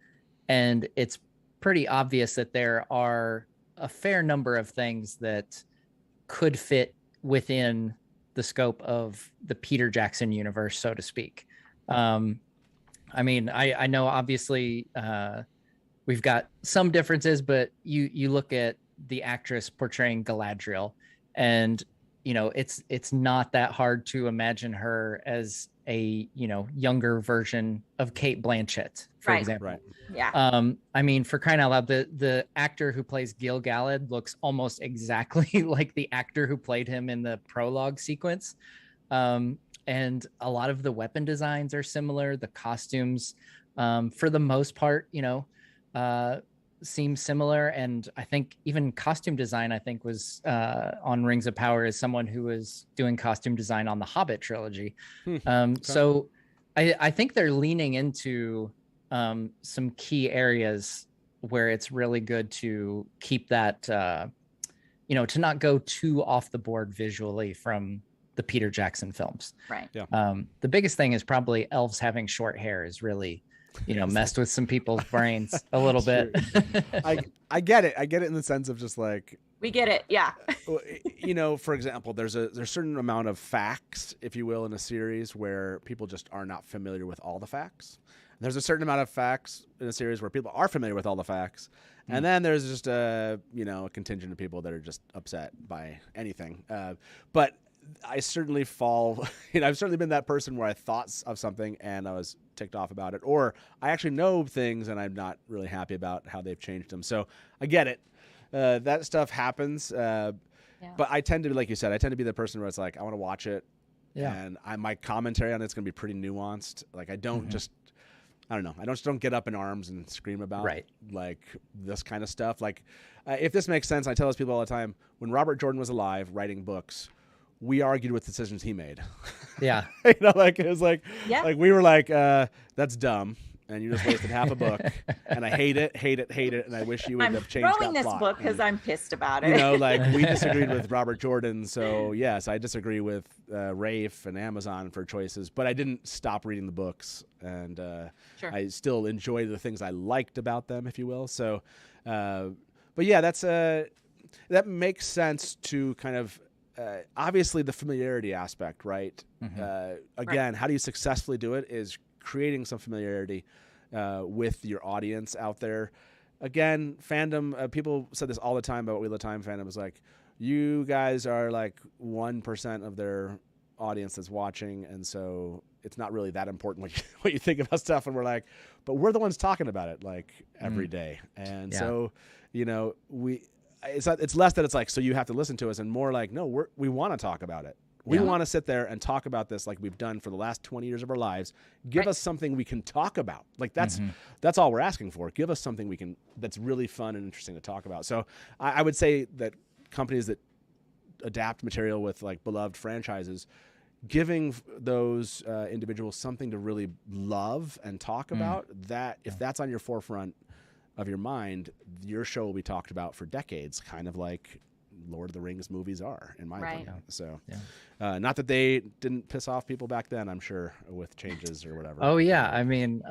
and it's pretty obvious that there are a fair number of things that could fit within the scope of the Peter Jackson universe, so to speak. I mean, I know obviously we've got some differences, but you look at the actress portraying Galadriel, and it's not that hard to imagine her as a younger version of Cate Blanchett, for example. Right. Yeah. I mean, for crying out loud, the actor who plays Gil-galad looks almost exactly like the actor who played him in the prologue sequence. And a lot of the weapon designs are similar. The costumes, for the most part, seem similar. And I think even costume design, was on Rings of Power, as someone who was doing costume design on the Hobbit trilogy. So I think they're leaning into some key areas where it's really good to keep that, to not go too off the board visually from the Peter Jackson films. Right. Yeah. The biggest thing is probably elves having short hair is really, messed with some people's brains a little bit. I get it. I get it in the sense of just like, we get it. Yeah. For example, there's a certain amount of facts, if you will, in a series where people just are not familiar with all the facts. And there's a certain amount of facts in a series where people are familiar with all the facts. And then there's just a contingent of people that are just upset by anything. But I certainly fall, I've certainly been that person where I thought of something and I was ticked off about it, or I actually know things and I'm not really happy about how they've changed them. So I get it. That stuff happens. But I tend to be, like you said, I tend to be the person where it's like, I want to watch it. Yeah. And my commentary on it's going to be pretty nuanced. Like I don't I just don't get up in arms and scream about like this kind of stuff. Like if this makes sense, I tell those people all the time, when Robert Jordan was alive writing books, we argued with decisions he made. Yeah. You know, like it was like Yeah. like we were like, that's dumb, and you just wasted half a book, and I hate it, and I wish you would I'm have changed throwing that this plot. book because And, I'm pissed about it. you know, like we disagreed with Robert Jordan, so yes, I disagree with Rafe and Amazon for choices, but I didn't stop reading the books, and Sure. I still enjoy the things I liked about them, if you will. So, but yeah, that makes sense to kind of obviously the familiarity aspect, right? Again, how do you successfully do it is creating some familiarity with your audience out there. Again, fandom, people said this all the time about Wheel of Time fandom is like, you guys are like 1% of their audience that's watching, and so it's not really that important what you think about stuff. And we're like, but we're the ones talking about it like every day. And so, you know, it's less that it's like, so you have to listen to us, and more like, no, we want to talk about it. We want to sit there and talk about this like we've done for the last 20 years of our lives. Give us something we can talk about. Like that's all we're asking for. Give us something that's really fun and interesting to talk about. So I would say that companies that adapt material with like beloved franchises, giving those individuals something to really love and talk about, that if that's on your forefront of your mind, your show will be talked about for decades, kind of like Lord of the Rings movies are, in my opinion. So, not that they didn't piss off people back then, I'm sure, with changes or whatever. Oh yeah, I mean,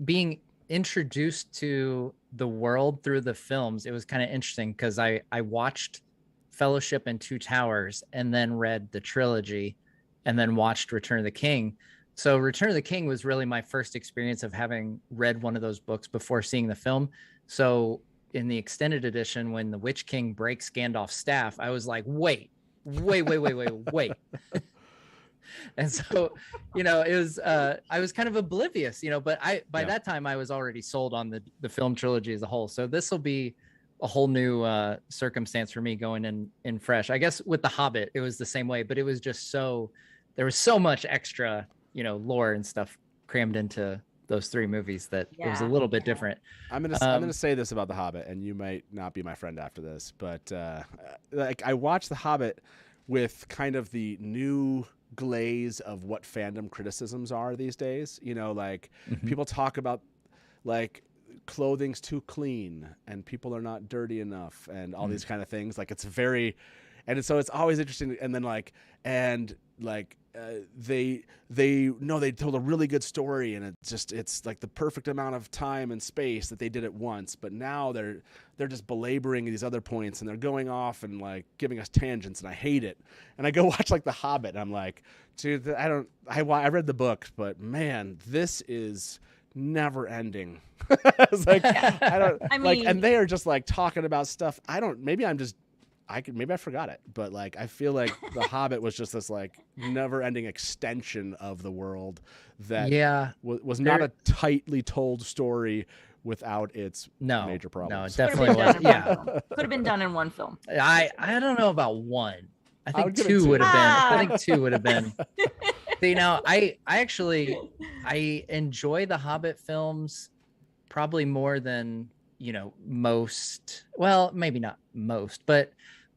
being introduced to the world through the films, it was kind of interesting because I watched Fellowship and Two Towers and then read the trilogy and then watched Return of the King. So Return of the King was really my first experience of having read one of those books before seeing the film. So in the extended edition, when the Witch King breaks Gandalf's staff, I was like, wait. And so, you know, it was, I was kind of oblivious, you know, but by that time I was already sold on the film trilogy as a whole. So this will be a whole new circumstance for me going in fresh. I guess with The Hobbit, it was the same way, but it was just there was so much extra, you know, lore and stuff crammed into those three movies that it was a little bit different. I'm gonna say this about The Hobbit, and you might not be my friend after this, but like I watched The Hobbit with kind of the new glaze of what fandom criticisms are these days. You know, like people talk about like clothing's too clean and people are not dirty enough and all these kind of things. Like it's very, and so it's always interesting. And then they told a really good story, and it's like the perfect amount of time and space that they did it once, but now they're just belaboring these other points, and they're going off and like giving us tangents, and I hate it. And I go watch like The Hobbit, and I'm like, dude, I read the books, but man, this is never ending. It's like and they are just like talking about stuff maybe I forgot it, but like I feel like The Hobbit was just this like never-ending extension of the world that was not a tightly told story without its major problems. No, it definitely was. Could have been done in one film. I don't know about one. I think two would have been. I think two would have been. See, now I enjoy the Hobbit films probably more than, you know, most. Well, maybe not most, but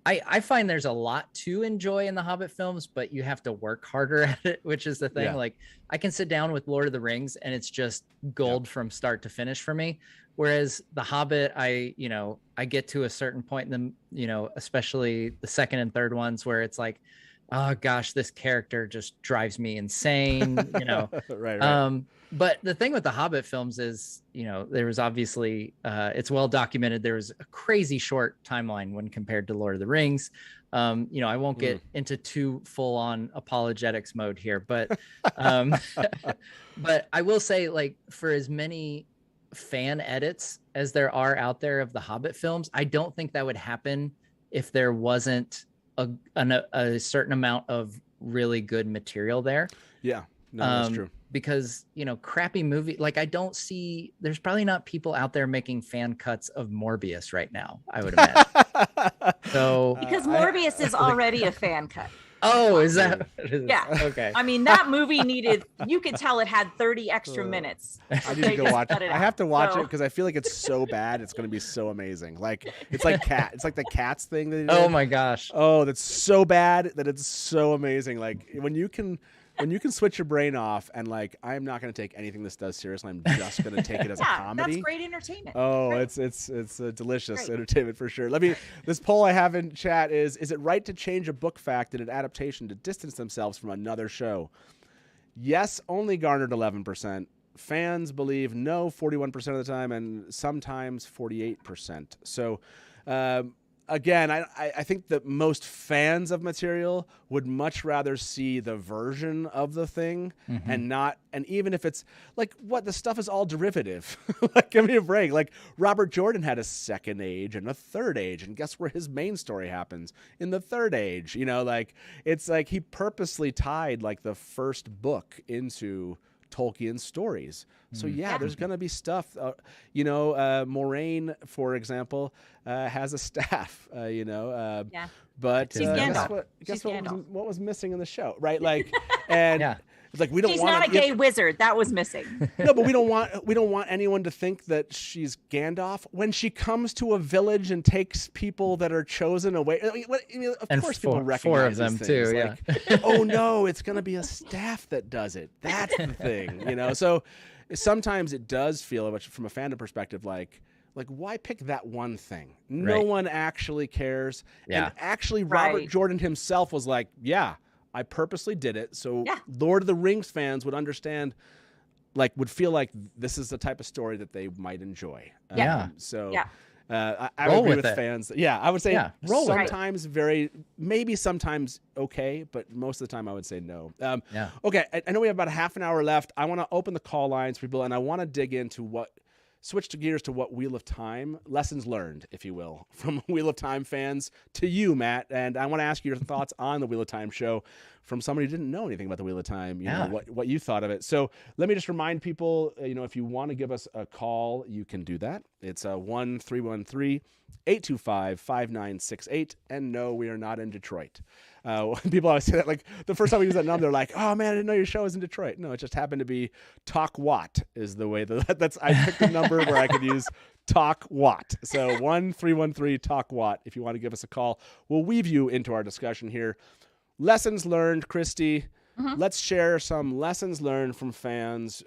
I find there's a lot to enjoy in the Hobbit films, but you have to work harder at it, which is the thing. Yeah. Like I can sit down with Lord of the Rings and it's just gold from start to finish for me. Whereas the Hobbit, I get to a certain point in the, you know, especially the second and third ones where it's like, oh gosh, this character just drives me insane, you know? Right. But the thing with the Hobbit films is, you know, there was obviously, it's well documented. There was a crazy short timeline when compared to Lord of the Rings. You know, I won't get into too full on apologetics mode here, but, but I will say, like, for as many fan edits as there are out there of the Hobbit films, I don't think that would happen if there wasn't a certain amount of really good material there. Yeah, no, that's true. Because, you know, crappy movie, like there's probably not people out there making fan cuts of Morbius right now, I would imagine. So because Morbius is already a fan cut. Oh, is that what it is? Yeah. Okay. I mean, that movie needed, you could tell it had 30 extra minutes. I need to They go just watch cut it. it I out. have to watch So- it because I feel like it's so bad. It's going to be so amazing. Like it's like It's like the Cats thing that they did. Oh my gosh. Oh, that's so bad that it's so amazing. Like when you can switch your brain off and like I'm not going to take anything this does seriously. I'm just going to take it as a Yeah, comedy. that's great entertainment. Oh, Great. it's a delicious Great. entertainment for sure. This poll I have in chat is it right to change a book fact in an adaptation to distance themselves from another show? Yes, only garnered 11%. Fans believe no 41% of the time, and sometimes 48%. So, again, I think that most fans of material would much rather see the version of the thing and even if it's like the stuff is all derivative. Like, give me a break. Like Robert Jordan had a second age and a third age, and guess where his main story happens? In the third age. Like it's like he purposely tied like the first book into Tolkien's stories. So yeah, there's gonna be stuff. Moraine, for example, has a staff. Yeah. But She's Gandalf. guess She's what Gandalf. what was missing in the show, right? Like, and Yeah. it's like we don't She's want not a gay wizard. That was missing. no, but we don't want anyone to think that she's Gandalf when she comes to a village and takes people that are chosen away. Of And course, people four recognize of them these too. things. Yeah. Like, oh no, it's gonna be a staff that does it. That's the thing, So sometimes it does feel, from a fandom perspective, like why pick that one thing? No Right. one actually cares. Yeah. And actually, Robert Right. Jordan himself was like, yeah, I purposely did it so Yeah. Lord of the Rings fans would understand, would feel like this is the type of story that they might enjoy. Yeah. So Yeah. I Roll would agree with with it. fans. Yeah, I would say Yeah, roll with it. sometimes maybe sometimes okay, but most of the time I would say no. Yeah. Okay, I know we have about a half an hour left. I want to open the call lines for people, and I want to dig into switch to gears to what Wheel of Time, lessons learned, if you will, from Wheel of Time fans to you, Matt. And I want to ask you your thoughts on the Wheel of Time show from somebody who didn't know anything about the Wheel of Time, Yeah. what you thought of it. So let me just remind people, if you want to give us a call, you can do that. It's 1-313-825-5968. And no, we are not in Detroit. People always say that, like the first time we use that number, they're like, oh man, I didn't know your show was in Detroit. No, it just happened to be Talk Watt is the way that's, I picked a number where I could use Talk Watt. So 1-313-Talk Watt. If you want to give us a call, we'll weave you into our discussion here. Lessons learned, Kristy. Let's share some lessons learned from fans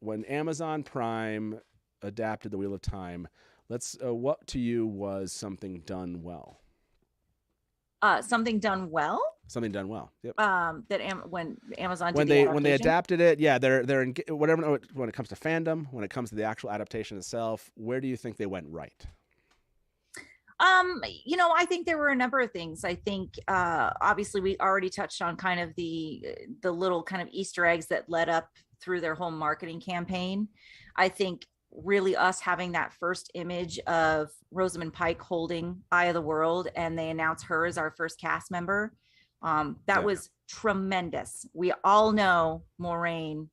when Amazon Prime adapted The Wheel of Time. What to you was something done well? Something done well. Something done well. Yep. When Amazon When did they the adapted it, yeah, they're in whatever. When it comes to fandom, when it comes to the actual adaptation itself, where do you think they went right? I think there were a number of things. I think obviously we already touched on kind of the little kind of Easter eggs that led up through their whole marketing campaign. I think really us having that first image of Rosamund Pike holding Eye of the World, and they announced her as our first cast member. That was tremendous. We all know Moraine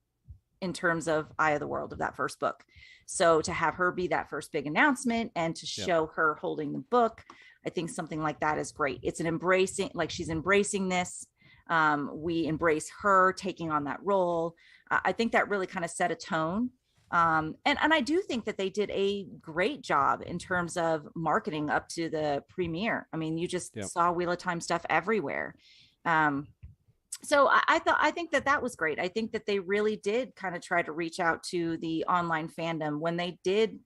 in terms of Eye of the World of that first book. So to have her be that first big announcement and to show her holding the book, I think something like that is great. It's an embracing, like she's embracing this. We embrace her taking on that role. I think that really kind of set a tone. And I do think that they did a great job in terms of marketing up to the premiere. I mean, you just saw Wheel of Time stuff everywhere. So I think that was great. I think that they really did kind of try to reach out to the online fandom when they did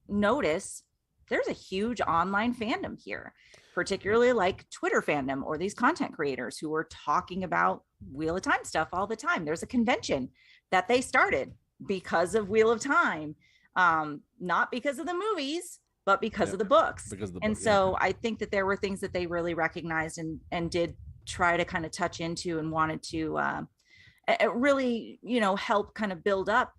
notice there's a huge online fandom here, particularly like Twitter fandom or these content creators who are talking about Wheel of Time stuff all the time. There's a convention that they started because of Wheel of Time, not because of the movies, but because of the books. So I think that there were things that they really recognized and did try to kind of touch into and wanted to really, help kind of build up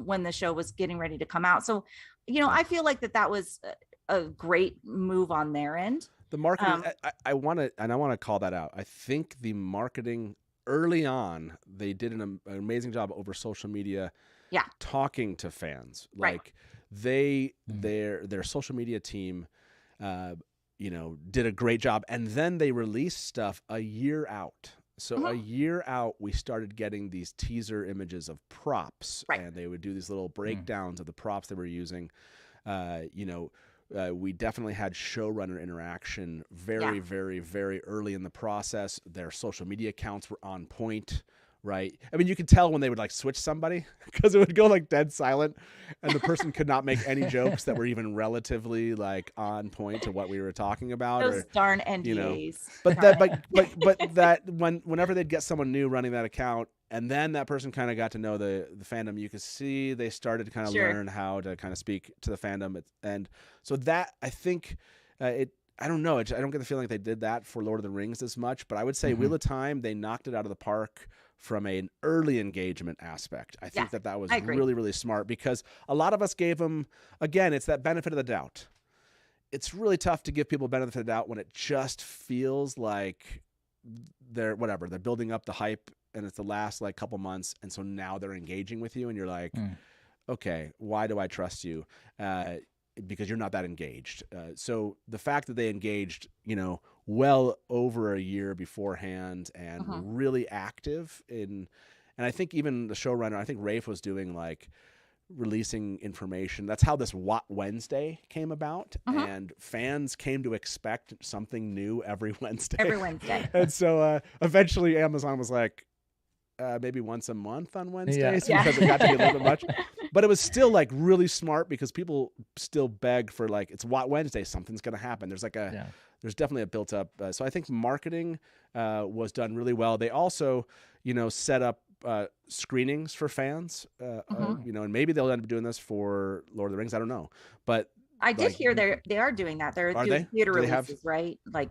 when the show was getting ready to come out. So, I feel like that was a great move on their end. The marketing, I want to call that out. I think the marketing early on, they did an amazing job over social media. Yeah. Talking to fans. Right. Like their social media team did a great job. And then they released stuff a year out. So a year out, we started getting these teaser images of props, and they would do these little breakdowns of the props they were using. We definitely had showrunner interaction very, very, very early in the process. Their social media accounts were on point. Right. I mean, you could tell when they would like switch somebody because it would go like dead silent and the person could not make any jokes that were even relatively like on point to what we were talking about. Those darn NDAs. But that whenever they'd get someone new running that account and then that person kind of got to know the fandom, you could see they started to kind of learn how to kind of speak to the fandom. And so that I think I don't know. I don't get the feeling like they did that for Lord of the Rings as much, but I would say Wheel of Time, they knocked it out of the park from an early engagement aspect. I think that was really, really smart because a lot of us gave them, again, it's that benefit of the doubt. It's really tough to give people benefit of the doubt when it just feels like they're building up the hype and it's the last like couple months. And so now they're engaging with you and you're like, okay, why do I trust you? Because you're not that engaged. So the fact that they engaged, well over a year beforehand and were really active and I think even the showrunner, I think Rafe was doing like releasing information. That's how this What Wednesday came about. And fans came to expect something new every Wednesday. And so eventually Amazon was like, maybe once a month on Wednesdays because it got to be a little bit much. But it was still like really smart because people still beg for like, it's What Wednesday, something's going to happen. There's like there's definitely a built up. So I think marketing was done really well. They also, set up screenings for fans, and maybe they'll end up doing this for Lord of the Rings. I don't know. But I did hear they are doing that. They're doing theater releases, right? Like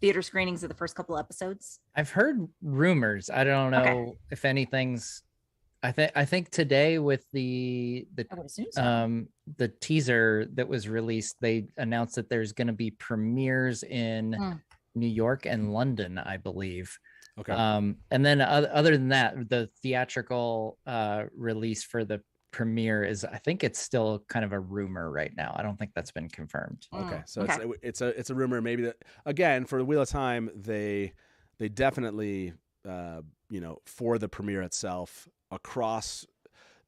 theater screenings of the first couple episodes. I've heard rumors. I don't know if anything's. I think today with the teaser that was released, they announced that there's going to be premieres in New York and London, I believe. Okay. And then other than that, the theatrical release for the premiere is, I think it's still kind of a rumor right now. I don't think that's been confirmed. Okay. So it's a rumor. Maybe that again for the Wheel of Time, they definitely for the premiere itself across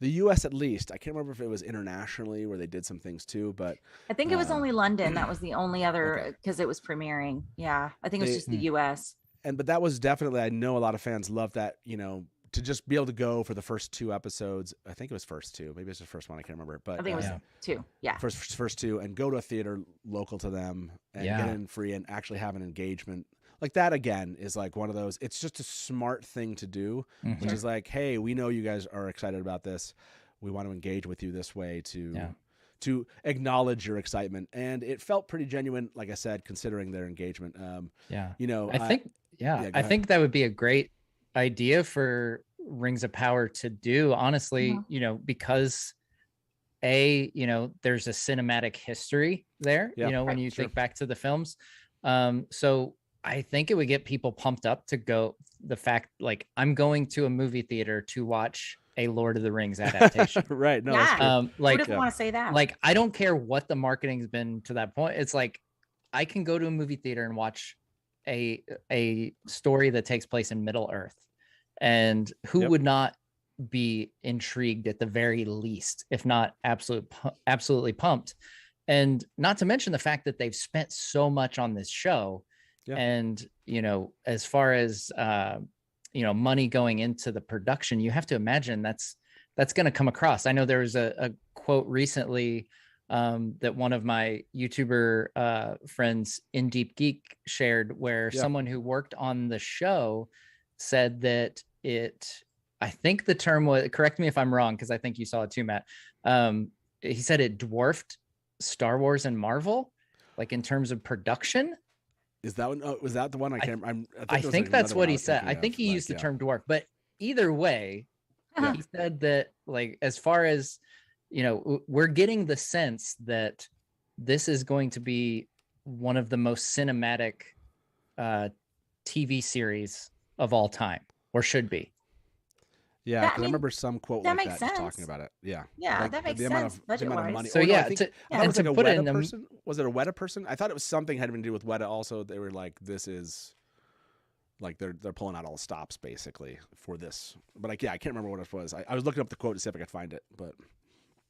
the U.S. at least. I can't remember if it was internationally where they did some things too, but I think it was only London. That was the only other because it was premiering. Yeah, I think it was just the U.S. But that was definitely, I know a lot of fans love that, to just be able to go for the first two episodes. I think it was first two. Maybe it's the first one. I can't remember. But I think it was two. Yeah. First two, and go to a theater local to them and get in free and actually have an engagement. Like that, again, is like one of those, it's just a smart thing to do, which is like, hey, we know you guys are excited about this. We want to engage with you this way to acknowledge your excitement. And it felt pretty genuine, like I said, considering their engagement. I think that would be a great idea for Rings of Power to do, honestly, because there's a cinematic history there, when you think back to the films. So I think it would get people pumped up to go, the fact like I'm going to a movie theater to watch a Lord of the Rings adaptation. Right. No, who doesn't want to say that? Like, I don't care what the marketing's been to that point. It's like, I can go to a movie theater and watch a story that takes place in Middle Earth, and who would not be intrigued at the very least, if not absolutely pumped. And not to mention the fact that they've spent so much on this show. And, as far as, money going into the production, you have to imagine that's going to come across. I know there was a quote recently that one of my YouTuber friends, In Deep Geek, shared, where someone who worked on the show said that I think the term was, correct me if I'm wrong, because I think you saw it too, Matt. He said it dwarfed Star Wars and Marvel, like in terms of production. Is that one? Was that the one? I think that's what he said. I think he used the term dwarf, but either way, he said that, like, as far as, we're getting the sense that this is going to be one of the most cinematic TV series of all time, or should be. Yeah, That- because I remember some quote that like makes that just sense. talking about it. Yeah. Yeah, Like, that makes the amount sense of, the amount of budget-wise. money. So Or no, yeah, I think, to- I thought and it was to like a put it Weta in a- person. Was it a Weta person? I thought it was something having to do with Weta also. They were like, this is like they're pulling out all the stops basically for this. But like, yeah, I can't remember what it was. I was looking up the quote to see if I could find it, but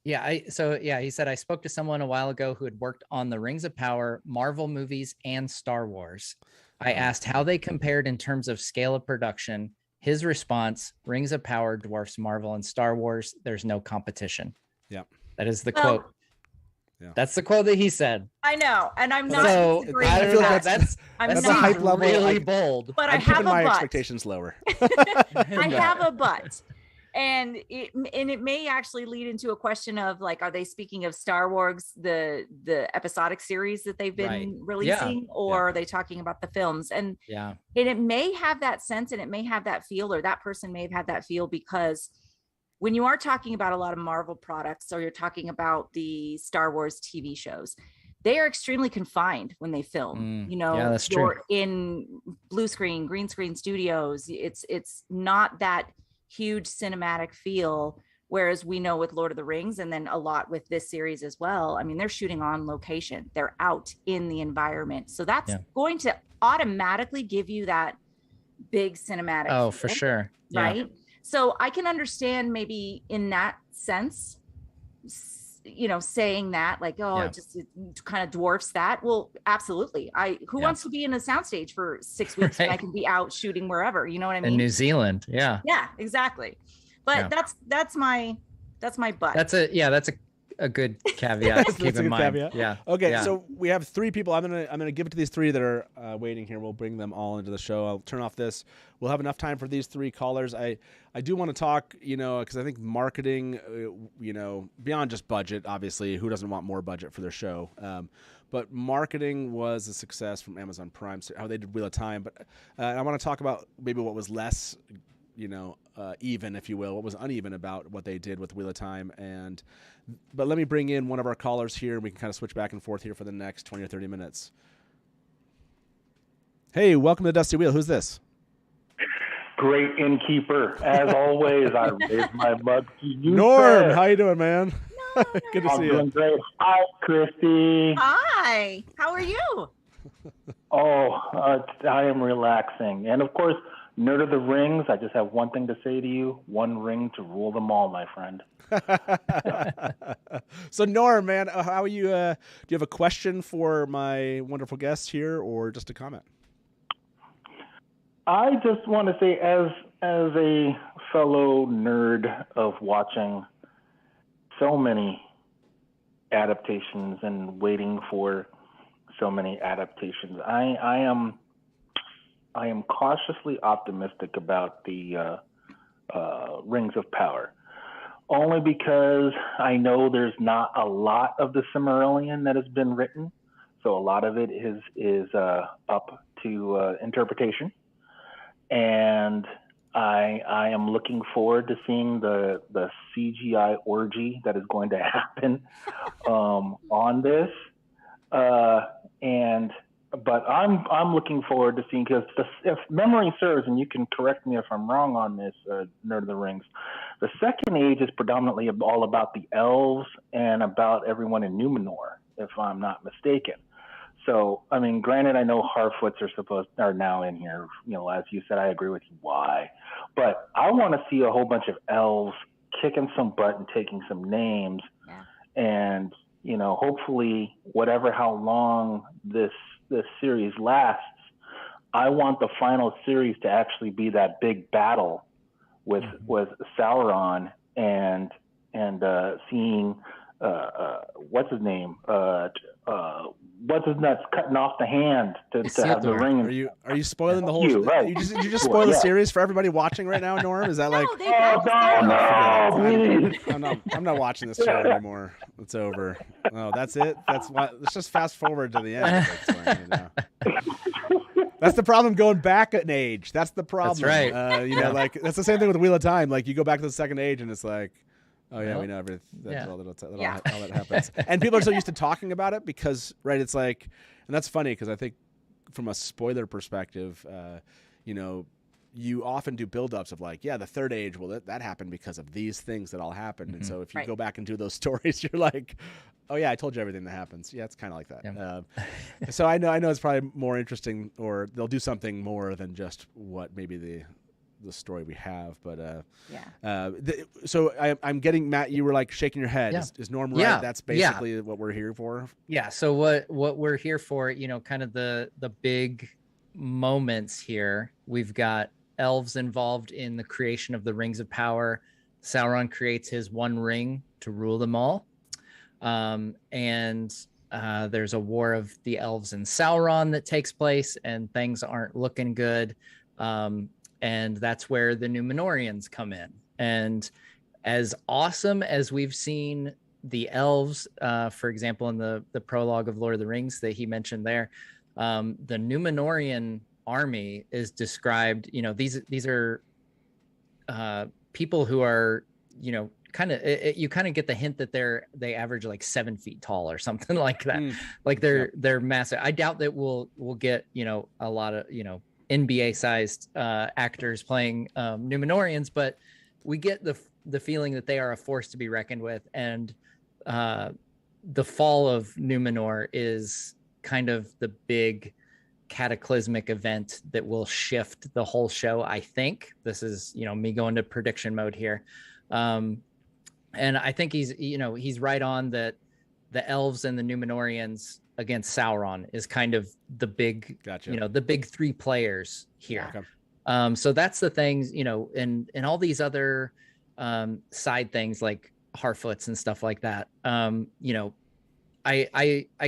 Yeah, he said I spoke to someone a while ago who had worked on the Rings of Power, Marvel movies, and Star Wars. I asked how they compared in terms of scale of production. His response: Rings of Power dwarfs Marvel and Star Wars. There's no competition. yeah. That is the Well, quote. Yeah. That's the quote that he said. I know, and I'm not So disagreeing I with don't know. like that. That's that's a not. hype level. really Like, bold. But I I'm have keeping a my but. expectations lower. I have a but. And it may actually lead into a question of like, are they speaking of Star Wars, the episodic series that they've been Right. releasing, or Yeah. are they talking about the films? And Yeah. it may have that sense and it may have that feel, or that person may have had that feel, because when you are talking about a lot of Marvel products, or you're talking about the Star Wars TV shows, they are extremely confined when they film. Mm, You know, yeah, that's true. you're in blue screen, green screen studios. It's not that huge cinematic feel. Whereas we know with Lord of the Rings, and then a lot with this series as well, I mean, they're shooting on location, they're out in the environment. So that's Yeah. going to automatically give you that big cinematic Oh, feel, for sure. Yeah. right? So I can understand maybe in that sense, saying that like, oh, Yeah. it kind of dwarfs that. Well, absolutely. Who Yeah. wants to be in a soundstage for 6 weeks when I Right. can be out shooting wherever? You know what I In mean? New Zealand. Yeah. Yeah, exactly. But Yeah. that's my butt. That's a good caveat to keep That's a in good mind. caveat. Yeah. Okay, Yeah. so we have 3 people. I'm gonna give it to these 3 that are waiting here. We'll bring them all into the show. I'll turn off this. We'll have enough time for these 3 callers. I do want to talk, because I think marketing, beyond just budget. Obviously, who doesn't want more budget for their show? But marketing was a success from Amazon Prime. So how they did Wheel of Time. But I want to talk about maybe what was less, even, if you will, what was uneven about what they did with Wheel of Time. But let me bring in one of our callers here, and we can kind of switch back and forth here for the next 20 or 30 minutes. Hey, welcome to Dusty Wheel. Who's this? Great Innkeeper. As always, I raise my mug to you, Norm, sir. how you doing, man? Good to I'm see doing you. great. Hi, Christy. Hi, how are you? I am relaxing. And of course, Nerd of the Rings, I just have one thing to say to you. One ring to rule them all, my friend. So, Norm, man, how are you? Do you have a question for my wonderful guest here, or just a comment? I just want to say, as a fellow nerd of watching so many adaptations and waiting for so many adaptations, I am cautiously optimistic about the Rings of Power, only because I know there's not a lot of the Silmarillion that has been written, so a lot of it is up to interpretation. And I am looking forward to seeing the CGI orgy that is going to happen on this. But I'm looking forward to seeing, because if memory serves, and you can correct me if I'm wrong on this, Nerd of the Rings, the Second Age is predominantly all about the elves and about everyone in Numenor, if I'm not mistaken. So, I mean, granted, I know Harfoots are now in here. As you said, I agree with you. Why? But I want to see a whole bunch of elves kicking some butt and taking some names, Yeah. and hopefully, how long this series lasts, I want the final series to actually be that big battle with Sauron and seeing what's his name, what's his nuts cutting off the hand to have the Isildur. ring. Are you spoiling the whole? You, right. You just spoil the series for everybody watching right now, Norm? Is that like? No, they have no, please. I'm not watching this show anymore. It's over. Oh, that's it. That's why. Let's just fast forward to the end. That's the problem going back an age. That's the problem. That's right. Like that's the same thing with Wheel of Time. Like you go back to the Second Age, and it's like, oh yeah, Well, we know everything. That's yeah. all Yeah. all that happens. And people are so used to talking about it because, right? It's like, and that's funny because I think from a spoiler perspective, you often do buildups of like, yeah, the third age, well, that happened because of these things that all happened. And so if you Right. go back and do those stories, you're like, oh yeah, I told you everything that happens. Yeah, it's kind of like that. Yeah. So I know it's probably more interesting, or they'll do something more than just what maybe the story we have. But so I'm getting, Matt, you were like shaking your head. Yeah. Is Norm right? Yeah. That's basically what we're here for. Yeah. So what we're here for, kind of the big moments here. We've got elves involved in the creation of the rings of power. Sauron creates his one ring to rule them all. And there's a war of the elves and Sauron that takes place, and things aren't looking good. And that's where the Númenóreans come in. And as awesome as we've seen the elves, for example, in the prologue of Lord of the Rings that he mentioned there, the Númenórean army is described, these are people who are, kind of, you kind of get the hint that they average like 7 feet tall or something like that. Like they're massive. I doubt that we'll get, a lot of, NBA sized actors playing Númenóreans, but we get the feeling that they are a force to be reckoned with. And the fall of Númenor is kind of the big cataclysmic event that will shift the whole show. I think this is, me going to prediction mode here. And I think he's right on that the elves and the Númenóreans against Sauron is kind of the big, the big three players here. Okay. So that's the things, and all these other side things like Harfoots and stuff like that. I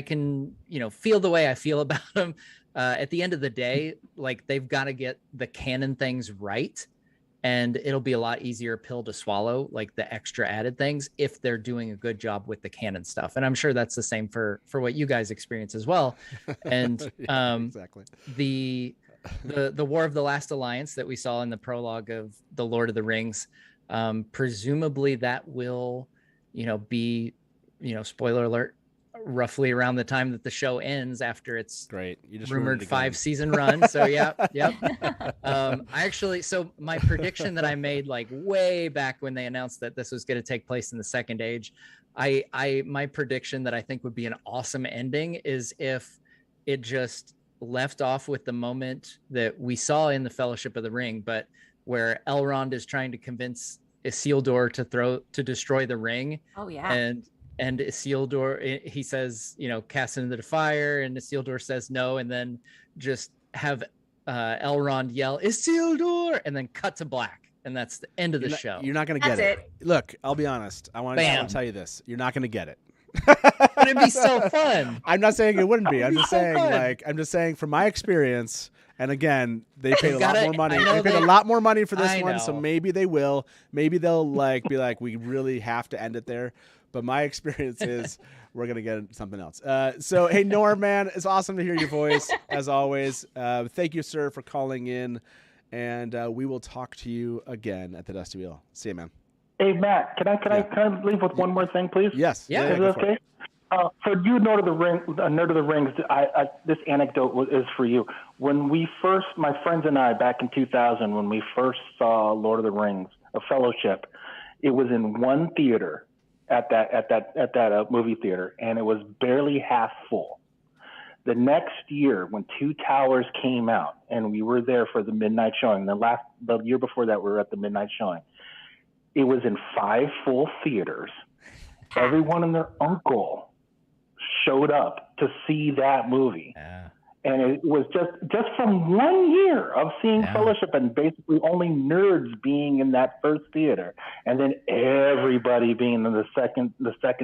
can, feel the way I feel about them. At the end of the day, like they've got to get the canon things right, and it'll be a lot easier pill to swallow, like the extra added things, if they're doing a good job with the canon stuff. And I'm sure that's the same for what you guys experience as well. And exactly. The War of the Last Alliance that we saw in the prologue of the Lord of the Rings, presumably that will, be, spoiler alert, roughly around the time that the show ends after its great. You just rumored 5-season run. So yep. So my prediction that I made like way back when they announced that this was going to take place in the Second Age, my prediction that I think would be an awesome ending is if it just left off with the moment that we saw in the Fellowship of the Ring, but where Elrond is trying to convince Isildur to destroy the ring. Oh yeah. And Isildur, he says, cast it into the fire, and Isildur says no, and then just have Elrond yell, Isildur, and then cut to black. And that's the end of the show. You're not going to get it. Look, I'll be honest. I want to tell you this. You're not going to get it. But it'd be so fun. I'm not saying it wouldn't be. I'm just saying from my experience, and again, they paid a lot more money. They paid a lot more money for this one, so maybe they will. Maybe they'll be like, we really have to end it there. But my experience is we're going to get something else. So, hey, Norm, man, it's awesome to hear your voice, as always. Thank you, sir, for calling in. And we will talk to you again at the Dusty Wheel. See you, man. Hey, Matt, can I leave with one more thing, please? Yes. Yeah. Is it okay? For you, Nerd of the Rings, this anecdote is for you. When my friends and I, back in 2000, when we first saw Lord of the Rings, A Fellowship, it was in one theater at that movie theater, and it was barely half full. The next year, when Two Towers came out, and we were there for the midnight showing, the year before that, we were at the midnight showing. It was in 5 full theaters. Everyone and their uncle showed up to see that movie. Yeah. And it was just from 1 year of seeing Fellowship and basically only nerds being in that first theater, and then everybody being in the second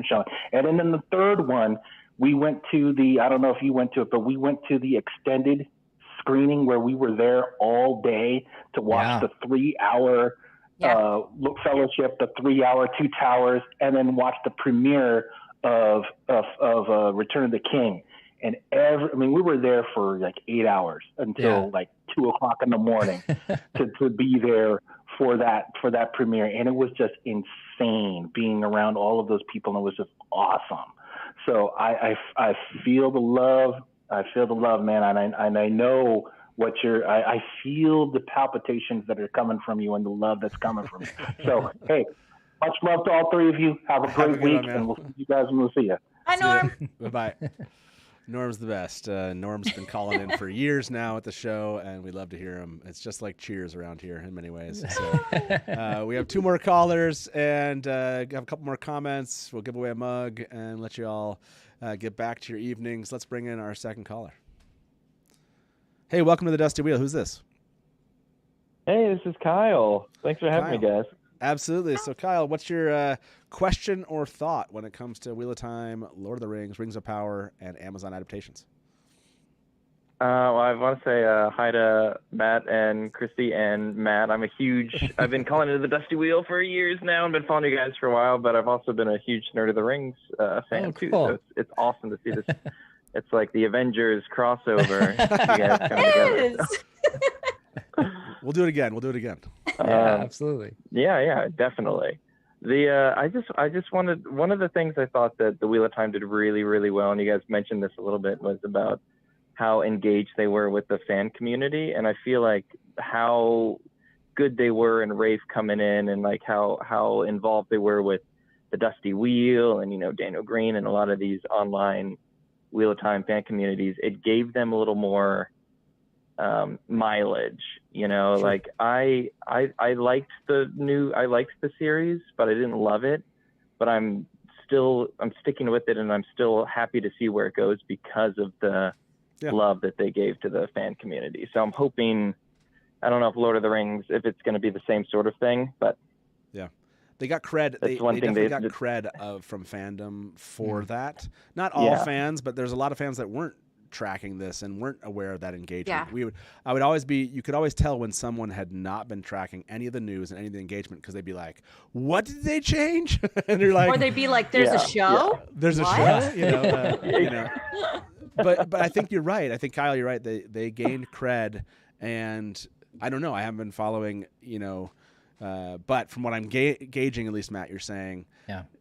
showing. And then in the third one, we went to I don't know if you went to it, but we went to the extended screening where we were there all day to watch the 3-hour Fellowship, the 3-hour Two Towers, and then watch the premiere of Return of the King. And we were there for like 8 hours until like 2:00 in the morning to be there for that premiere. And it was just insane being around all of those people. And it was just awesome. So I feel the love. I feel the love, man. And I know I feel the palpitations that are coming from you and the love that's coming from you. So, hey, much love to all three of you. Have a great week, and we'll see you guys when we'll see you. Hi, Norm. Bye-bye. Norm's the best. Norm's been calling in for years now at the show, and we love to hear him. It's just like Cheers around here in many ways. So, we have 2 more callers and have a couple more comments. We'll give away a mug and let you all get back to your evenings. Let's bring in our second caller. Hey, welcome to the Dusty Wheel. Who's this? Hey, this is Kyle. Thanks for having me, guys. Absolutely. So, Kyle, what's your question or thought when it comes to Wheel of Time, Lord of the Rings, Rings of Power, and Amazon adaptations? Well, I want to say hi to Matt and Christy. And Matt, I've been calling into the Dusty Wheel for years now and been following you guys for a while, but I've also been a huge Nerd of the Rings fan too. So it's awesome to see this. It's like the Avengers crossover. You guys coming together. We'll do it again. Yeah, absolutely. Yeah, definitely. I just wanted, one of the things I thought that the Wheel of Time did really, really well, and you guys mentioned this a little bit, was about how engaged they were with the fan community. And I feel like how good they were in Rafe coming in, and like how involved they were with the Dusty Wheel and, Daniel Green and a lot of these online Wheel of Time fan communities. It gave them a little more mileage, Sure. Like I liked the series, but I didn't love it, but I'm sticking with it, and I'm still happy to see where it goes because of the love that they gave to the fan community. So I'm hoping, I don't know if Lord of the Rings, if it's going to be the same sort of thing, but they got cred. They definitely got cred from Fandom for that. Not all fans, but there's a lot of fans that weren't tracking this and weren't aware of that engagement. You could always tell when someone had not been tracking any of the news and any of the engagement, because they'd be like, what did they change? And you're like, or they'd be like, there's a show. There's a show, but I think you're right. I think, Kyle, you're right. They gained cred, and I don't know, I haven't been following, but from what I'm gauging, at least, Matt, you're saying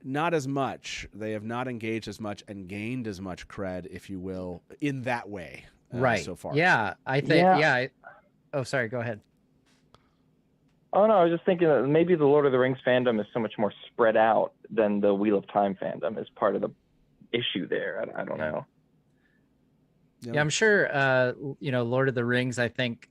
not as much. They have not engaged as much and gained as much cred, if you will, in that way right so far. Yeah, I think oh, sorry, go ahead. Oh no, I was just thinking that maybe the Lord of the Rings fandom is so much more spread out than the Wheel of Time fandom is part of the issue there. I don't know. Yeah, I'm sure Lord of the Rings, I think,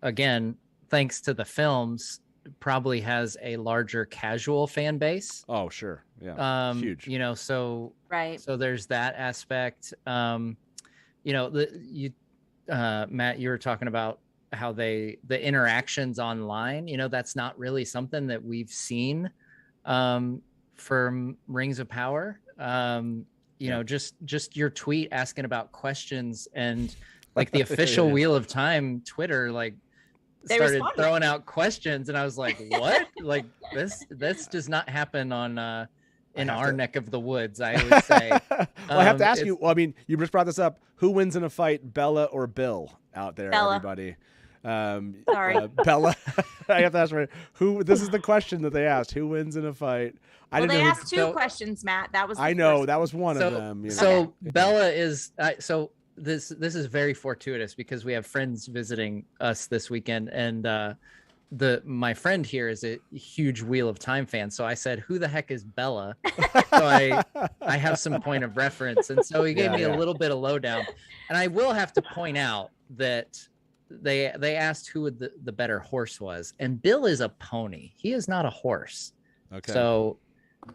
again, thanks to the films, probably has a larger casual fan base. Oh, sure. Yeah. Huge. So right. So there's that aspect. Matt, you were talking about how the interactions online, that's not really something that we've seen from Rings of Power. Just your tweet asking about questions, and like the official Wheel of Time Twitter, like, They started responded. throwing out questions, and I was like, what? Like this does not happen on in our neck of the woods, I would say. Well, I have to ask you, you just brought this up. Who wins in a fight, Bella or Bill out there, Bella. everybody? Sorry. Bella. I have to ask for who. This is the question that they asked. Who wins in a fight? They asked two questions, Matt. That was I know that was one of them. So Bella is This is very fortuitous, because we have friends visiting us this weekend, and my friend here is a huge Wheel of Time fan. So I said, "Who the heck is Bella?" So I have some point of reference, and so he gave me a little bit of lowdown. And I will have to point out that they asked who the better horse was, and Bill is a pony. He is not a horse. Okay. So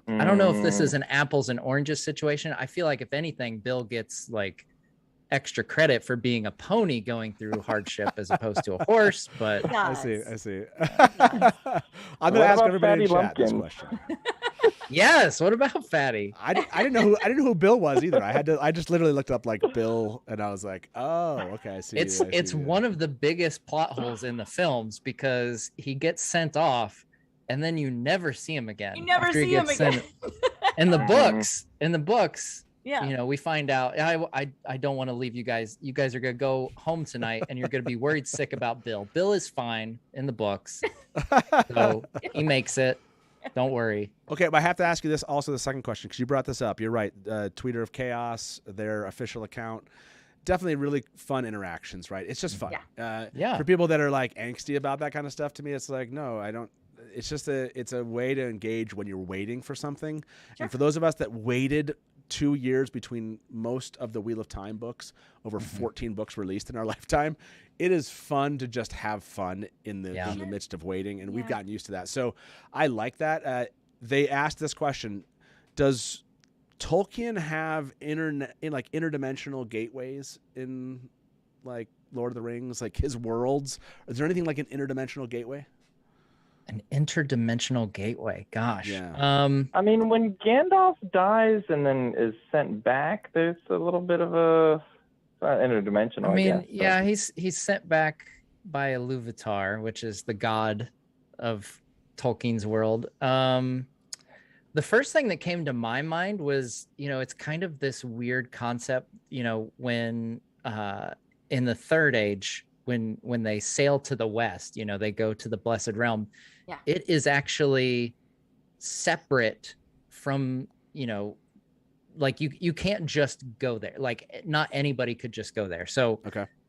I don't know if this is an apples and oranges situation. I feel like, if anything, Bill gets like extra credit for being a pony going through hardship as opposed to a horse, but I see. I'm gonna ask everybody in chat this question. Yes, what about Fatty? I didn't know who Bill was either. I just literally looked up like Bill, and I was like, oh, okay, I see. It's one of the biggest plot holes in the films, because he gets sent off and then you never see him again. You never see him again. In the books, yeah. We find out. I don't want to leave you guys. You guys are gonna go home tonight, and you're gonna be worried sick about Bill. Bill is fine in the books, so he makes it. Don't worry. Okay, but I have to ask you this also, the second question, because you brought this up. You're right. Tweeter of Chaos, their official account. definitely really fun interactions, right? It's just fun. Yeah. For people that are like angsty about that kind of stuff, to me, it's like, no, I don't. It's just it's a way to engage when you're waiting for something. Sure. And for those of us that waited 2 years between most of the Wheel of Time books, over 14 books released in our lifetime, it is fun to just have fun in the midst of waiting, and we've gotten used to that. So I like that. They asked this question: does Tolkien have interdimensional gateways in like Lord of the Rings, like his worlds? Is there anything like an interdimensional gateway? An interdimensional gateway. Gosh. Yeah. I mean, when Gandalf dies and then is sent back, there's a little bit of a interdimensional. I mean, I guess, he's sent back by Iluvatar, which is the god of Tolkien's world. The first thing that came to my mind was, it's kind of this weird concept, when in the Third Age, when they sail to the west, they go to the Blessed Realm. Yeah. It is actually separate from, like you can't just go there. Like not anybody could just go there. So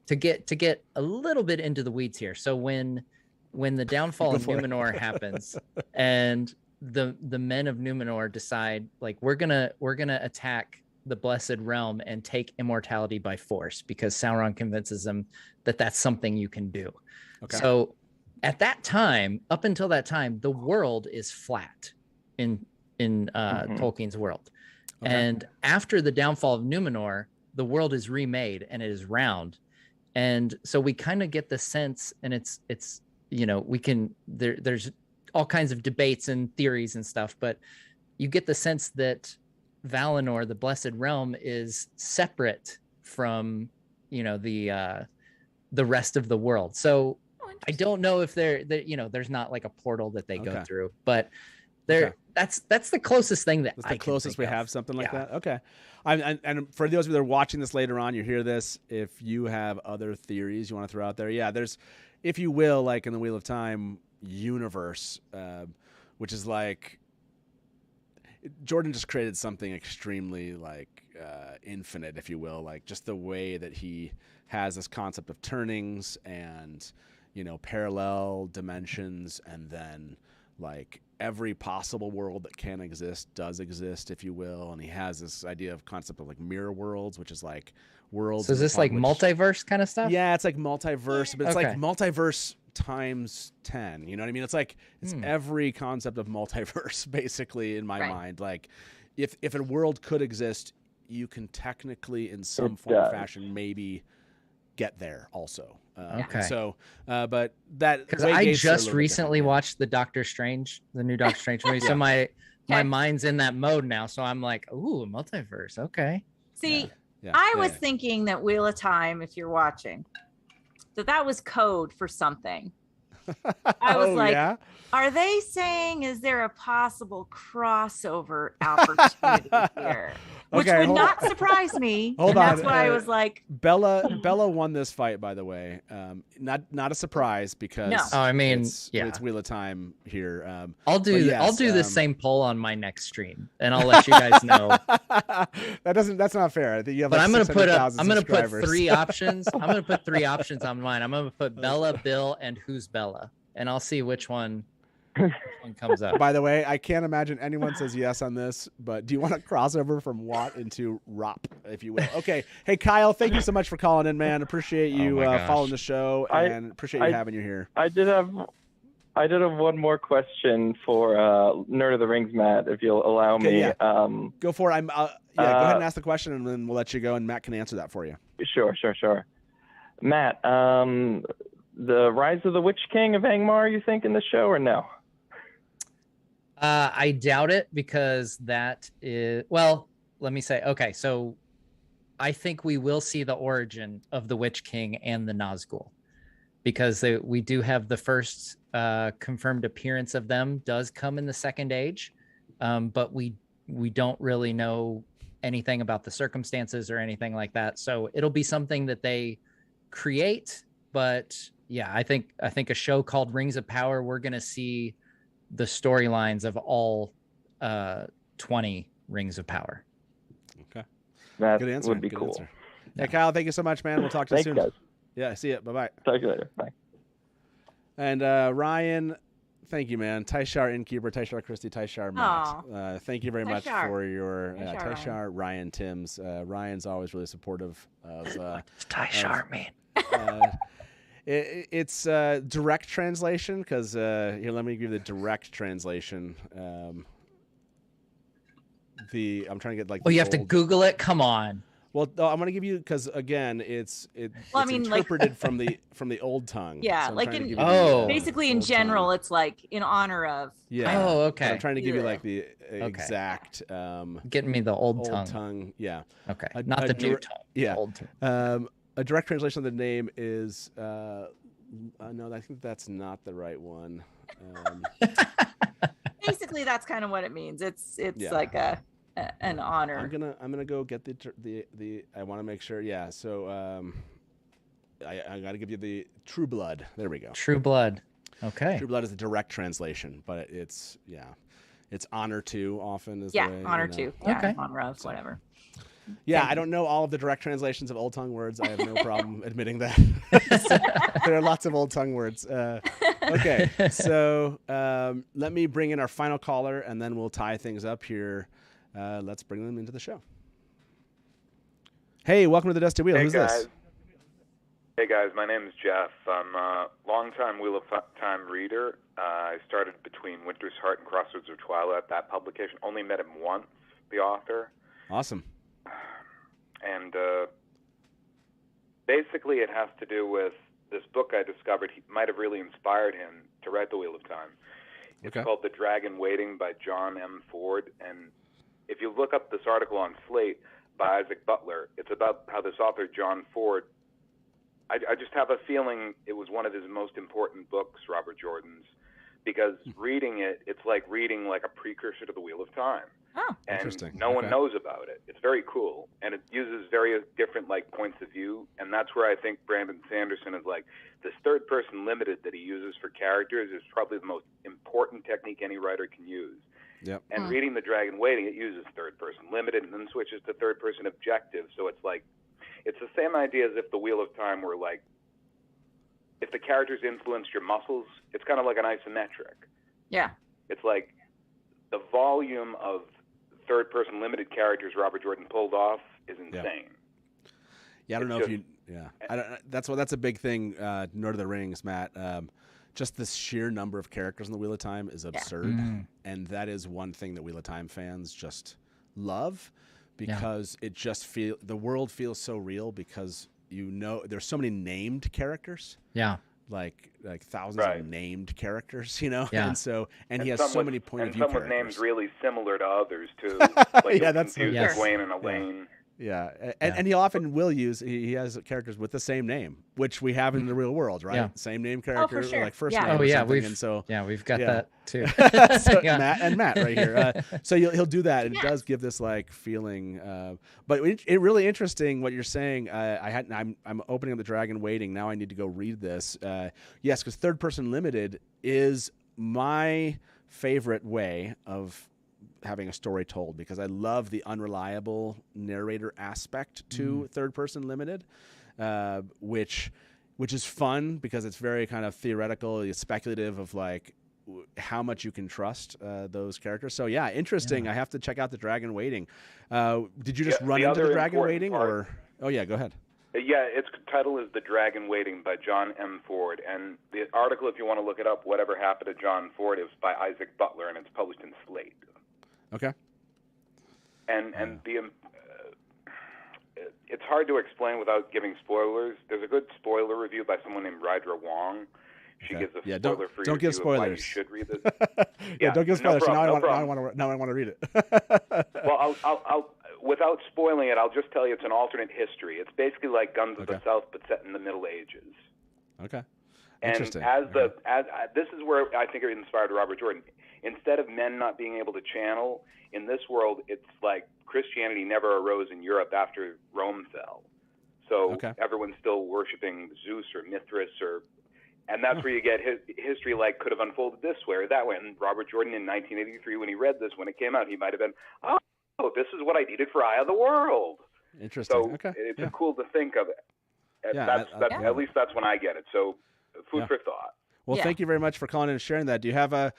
to get a little bit into the weeds here. So when the downfall of Numenor happens and the men of Numenor decide, like, we're gonna attack the Blessed Realm and take immortality by force, because Sauron convinces them that that's something you can do. So at that time, up until that time, the world is flat in Tolkien's world. And after the downfall of Numenor, the world is remade and it is round. And so we kind of get the sense, and it's we can there's all kinds of debates and theories and stuff, but you get the sense that Valinor, the Blessed Realm, is separate from the rest of the world. So I don't know if there's not like a portal that they go through, but that's the closest thing that that's the closest we have something like that. Okay. And for those of you that are watching this later on, you hear this, if you have other theories you want to throw out there, there's, if you will, like in the Wheel of Time universe, which is like Jordan just created something extremely like infinite, if you will, like just the way that he has this concept of turnings and parallel dimensions, and then like every possible world that can exist does exist, if you will, and he has this idea of concept of like mirror worlds, which is like worlds. So is this like multiverse kind of stuff? Yeah, it's like multiverse, but it's like multiverse times 10. You know what I mean? It's like it's every concept of multiverse basically in my mind. Like if a world could exist, you can technically in some form or fashion maybe get there also. So but that, because I just recently watched the new Doctor Strange movie. So my mind's in that mode now. So I'm like, ooh, multiverse. Okay. See, I was thinking that Wheel of Time, if you're watching, that was code for something. I was like, are they saying, is there a possible crossover opportunity here? Which would not surprise me. That's why I was like, Bella won this fight, by the way. Not a surprise, because it's Wheel of Time here. I'll do the same poll on my next stream, and I'll let you guys know. That's not fair. I think you have. But I'm gonna put 3 options. I'm gonna put 3 options on mine. I'm gonna put Bella, Bill, and who's Bella, and I'll see which one comes up. By the way, I can't imagine anyone says yes on this, but do you want to cross over from Watt into Rop, if you will? Okay. Hey, Kyle, thank you so much for calling in, man. Appreciate you following the show, and appreciate you having you here. I did have one more question for Nerd of the Rings, Matt, if you'll allow me. Go for it. Go ahead and ask the question, and then we'll let you go, and Matt can answer that for you. Sure. Matt, the Rise of the Witch King of Angmar, you think, in the show, or no? I doubt it, because that is, well, let me say, okay, so I think we will see the origin of the Witch King and the Nazgul, because we do have the first confirmed appearance of them does come in the Second Age, but we don't really know anything about the circumstances or anything like that. So it'll be something that they create, but yeah, I think a show called Rings of Power, we're going to see the storylines of all 20 Rings of Power. Okay. That Good answer. would be cool. Answer. Hey, Kyle, thank you so much, man. We'll talk to you Thanks, soon. guys. Yeah, see you. Bye-bye. Talk to you later. Bye. And Ryan, thank you, man. Taishar, Innkeeper, Taishar, Christy, Taishar, Matt. Thank you very much Taishar. for your Taishar, Taishar, Ryan, Timms. Ryan's always really supportive of. What's Taishar mean? It's direct translation because here, let me give you the direct translation. I'm trying to get like. Oh, you have to Google it. Come on. Well, no, I'm going to give you because again, it's Well, I mean, like- interpreted from the old tongue. Yeah, So I'm like trying to in give you the, basically in old general, tongue. it's like in honor of. Yeah. Oh, But okay. I'm trying to give you Yeah. like the exact Getting me the old tongue. tongue. Yeah. Okay. A- Not a the new dir- tongue. yeah. Old tongue. A direct translation of the name is no, I think that's not the right one. Basically, that's kind of what it means. It's Yeah. like an honor. I'm gonna go get the I want to make sure. Yeah. So I got to give you the True Blood. There we go. True Blood. Okay. True Blood is a direct translation, but it's honor to often is Yeah, the way, honor you know. to. Yeah, Okay. honor of, whatever. Yeah, Thank I you. don't know all of the direct translations of old tongue words. I have no problem admitting that. There are lots of old tongue words. Okay, so let me bring in our final caller, and then we'll tie things up here. Let's bring them into the show. Hey, welcome to the Dusty Wheel. Hey Who's guys. this? Hey guys, my name is Jeff. I'm a longtime Wheel of Time reader. I started between Winter's Heart and Crossroads of Twilight, that publication. Only met him once, the author. Awesome. And basically it has to do with this book I discovered. He might have really inspired him to write The Wheel of Time. It's Okay. called The Dragon Waiting by John M. Ford. And if you look up this article on Slate by Isaac Butler, it's about how this author, John Ford, I just have a feeling it was one of his most important books, Robert Jordan's, because reading it, it's like reading like a precursor to The Wheel of Time. Oh, And Interesting. no one Okay. knows about it. It's very cool, and it uses various different like points of view, and that's where I think Brandon Sanderson is like this third-person limited that he uses for characters is probably the most important technique any writer can use. Yep. And reading The Dragon Waiting, it uses third-person limited and then switches to third-person objective. So it's like it's the same idea as if The Wheel of Time were like if the characters influenced your muscles. It's kind of like an isometric. yeah. It's like the volume of third-person limited characters Robert Jordan pulled off is insane. Yeah, I don't know It's if you. Yeah, I don't. That's a big thing. Lord of the Rings, Matt. Just the sheer number of characters in the Wheel of Time is absurd, and that is one thing that Wheel of Time fans just love because it just the world feels so real because there's so many named characters. Yeah. Like thousands Right. of named characters, you know, Yeah. and he has some so with- many point of and view some with characters. names really similar to others too. Like Yeah, that's- confused Yes. Egwene and Elaine. Yeah, and he often will use. He has characters with the same name, which we have in the real world, right? Yeah. Same name character, sure. like first Yeah. name. Oh or yeah, something, we've and so we've got yeah. that too. so Yeah. Matt right here. So he'll do that, and it does give this like feeling. But it really interesting what you're saying. I'm opening up the Dragon Waiting now. I need to go read this. Yes, because third person limited is my favorite way of having a story told because I love the unreliable narrator aspect to third person limited, which is fun because it's very kind of theoretical, it's speculative of like how much you can trust those characters. So yeah, interesting. I have to check out the Dragon Waiting. Did you just Yeah, run the into the other Dragon important Waiting part- or? Oh yeah, go ahead. Yeah, its title is The Dragon Waiting by John M. Ford. And the article, if you want to look it up, Whatever Happened to John Ford, is by Isaac Butler, and it's published in Slate. Okay. And it's hard to explain without giving spoilers. There's a good spoiler review by someone named Rydra Wong. She Okay. gives a Yeah, don't spoiler-free give review of why you spoilers. should read this. Yeah, don't give no spoilers. problem, Now I want to read it. Well, I'll without spoiling it, I'll just tell you it's an alternate history. It's basically like Guns of the Okay. South, but set in the Middle Ages. Okay. And Interesting. this is where I think it inspired Robert Jordan. Instead of men not being able to channel, in this world, it's like Christianity never arose in Europe after Rome fell. So Okay. everyone's still worshiping Zeus or Mithras and that's where you get history like could have unfolded this way or that way. And Robert Jordan in 1983, when he read this, when it came out, he might have been, oh, this is what I needed for Eye of the World. Interesting. So Okay. it's Yeah. cool to think of it. And Yeah, that's I at least that's when I get it. So food Yeah. for thought. Well, Yeah. thank you very much for calling in and sharing that. Do you have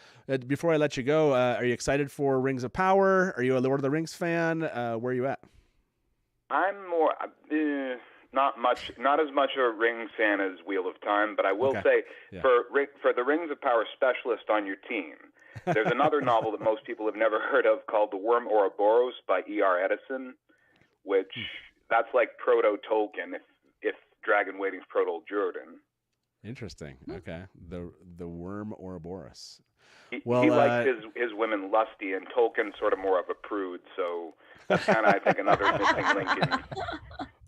before I let you go, are you excited for Rings of Power? Are you a Lord of the Rings fan? Where are you at? I'm more not as much a Rings fan as Wheel of Time, but I will Okay. say Yeah. for the Rings of Power specialist on your team, there's another novel that most people have never heard of called The Worm Ouroboros by E.R. Edison, which that's like proto Tolkien if Dragon Waiting's proto Jordan. Interesting. Okay. The Worm Ouroboros. He Well, likes his women lusty, and Tolkien's sort of more of a prude, so that's kind of, I think, another missing link in.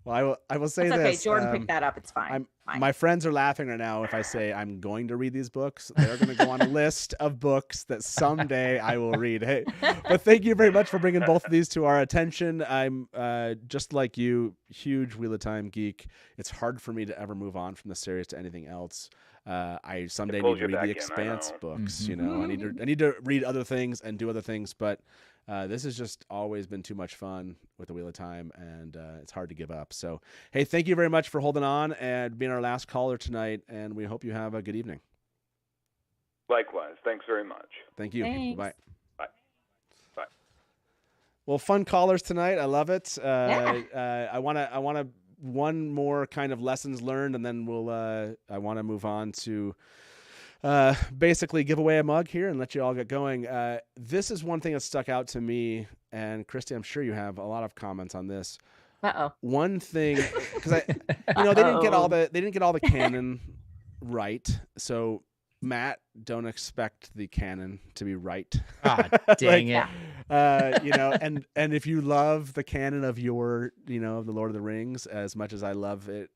Well, I will say It's okay. this. Jordan picked that up. It's fine. Fine. My friends are laughing right now if I say I'm going to read these books. They're going to go on a list of books that someday I will read. Hey, but thank you very much for bringing both of these to our attention. I'm just like you, huge Wheel of Time geek. It's hard for me to ever move on from the series to anything else. I someday need to read the Expanse books. You know, I need to read other things and do other things, but this has just always been too much fun with the Wheel of Time, and it's hard to give up. So, hey, thank you very much for holding on and being our last caller tonight, and we hope you have a good evening. Likewise. Thanks very much. Thank you. Thanks. Bye. Bye. Bye. Well, fun callers tonight. I love it. Yeah. I want one more kind of lessons learned, and then I want to move on to basically give away a mug here and let you all get going. This is one thing that stuck out to me, and Kristy, I'm sure you have a lot of comments on this. Uh-oh. One thing, because they didn't get all the canon right. So Matt, don't expect the canon to be right. Ah, dang it. And if you love the canon of of the Lord of the Rings as much as I love it,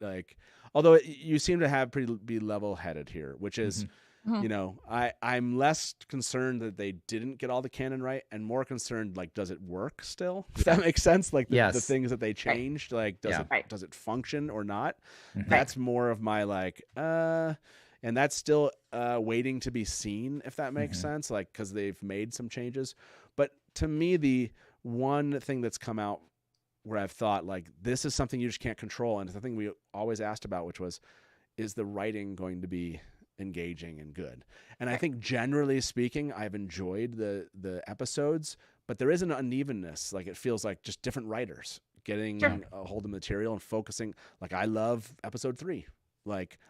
although you seem to be level-headed here, which is, I'm less concerned that they didn't get all the canon right and more concerned, does it work still? If that makes sense? The things that they changed, does it function or not? Mhm. That's more of my and that's still waiting to be seen, if that makes sense, because they've made some changes. But to me, the one thing that's come out where I've thought, this is something you just can't control, and it's the thing we always asked about, which was, is the writing going to be engaging and good? And I think generally speaking, I've enjoyed the episodes, but there is an unevenness. It feels like just different writers getting a hold of material and focusing. I love episode 3.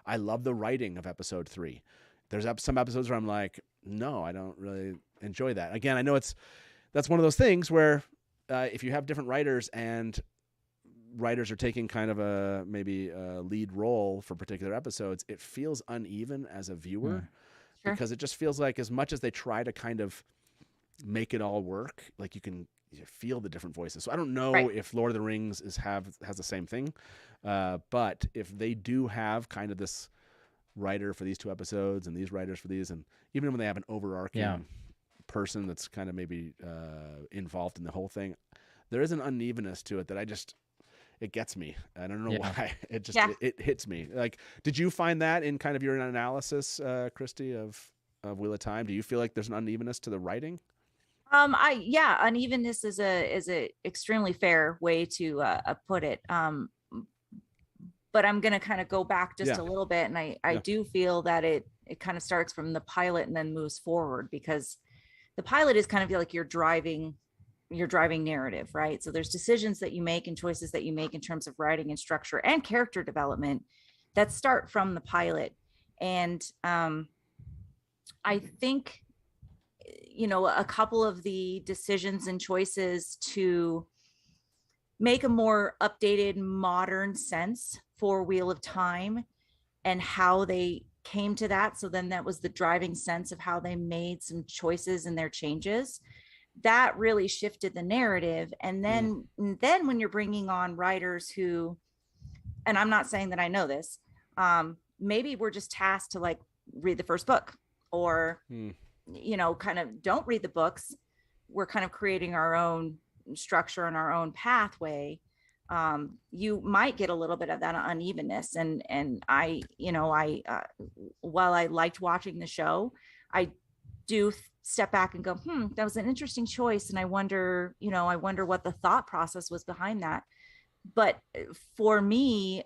I love the writing of episode 3. There's some episodes where I'm like, no, I don't really enjoy that. Again, I know that's one of those things where if you have different writers and writers are taking kind of maybe a lead role for particular episodes, it feels uneven as a viewer because it just feels like as much as they try to kind of make it all work, you can feel the different voices. So I don't know if Lord of the Rings has the same thing, but if they do have kind of this writer for these 2 episodes and these writers for these, and even when they have an overarching person that's kind of maybe involved in the whole thing, there is an unevenness to it that it gets me. I don't know why. It just it hits me. Did you find that in kind of your analysis, Kristy, of Wheel of Time? Do you feel like there's an unevenness to the writing? Unevenness is a extremely fair way to put it. But I'm going to kind of go back just a little bit. And I do feel that it kind of starts from the pilot and then moves forward, because the pilot is kind of like your driving narrative, right? So there's decisions that you make and choices that you make in terms of writing and structure and character development that start from the pilot. And I think, a couple of the decisions and choices to make a more updated, modern sense for Wheel of Time and how they came to that. So then that was the driving sense of how they made some choices and their changes. That really shifted the narrative. And then when you're bringing on writers who, and I'm not saying that I know this, maybe we're just tasked to read the first book or, kind of don't read the books. We're kind of creating our own structure and our own pathway. You might get a little bit of that unevenness. And I while I liked watching the show, I do step back and go, that was an interesting choice. And I wonder what the thought process was behind that. but for me,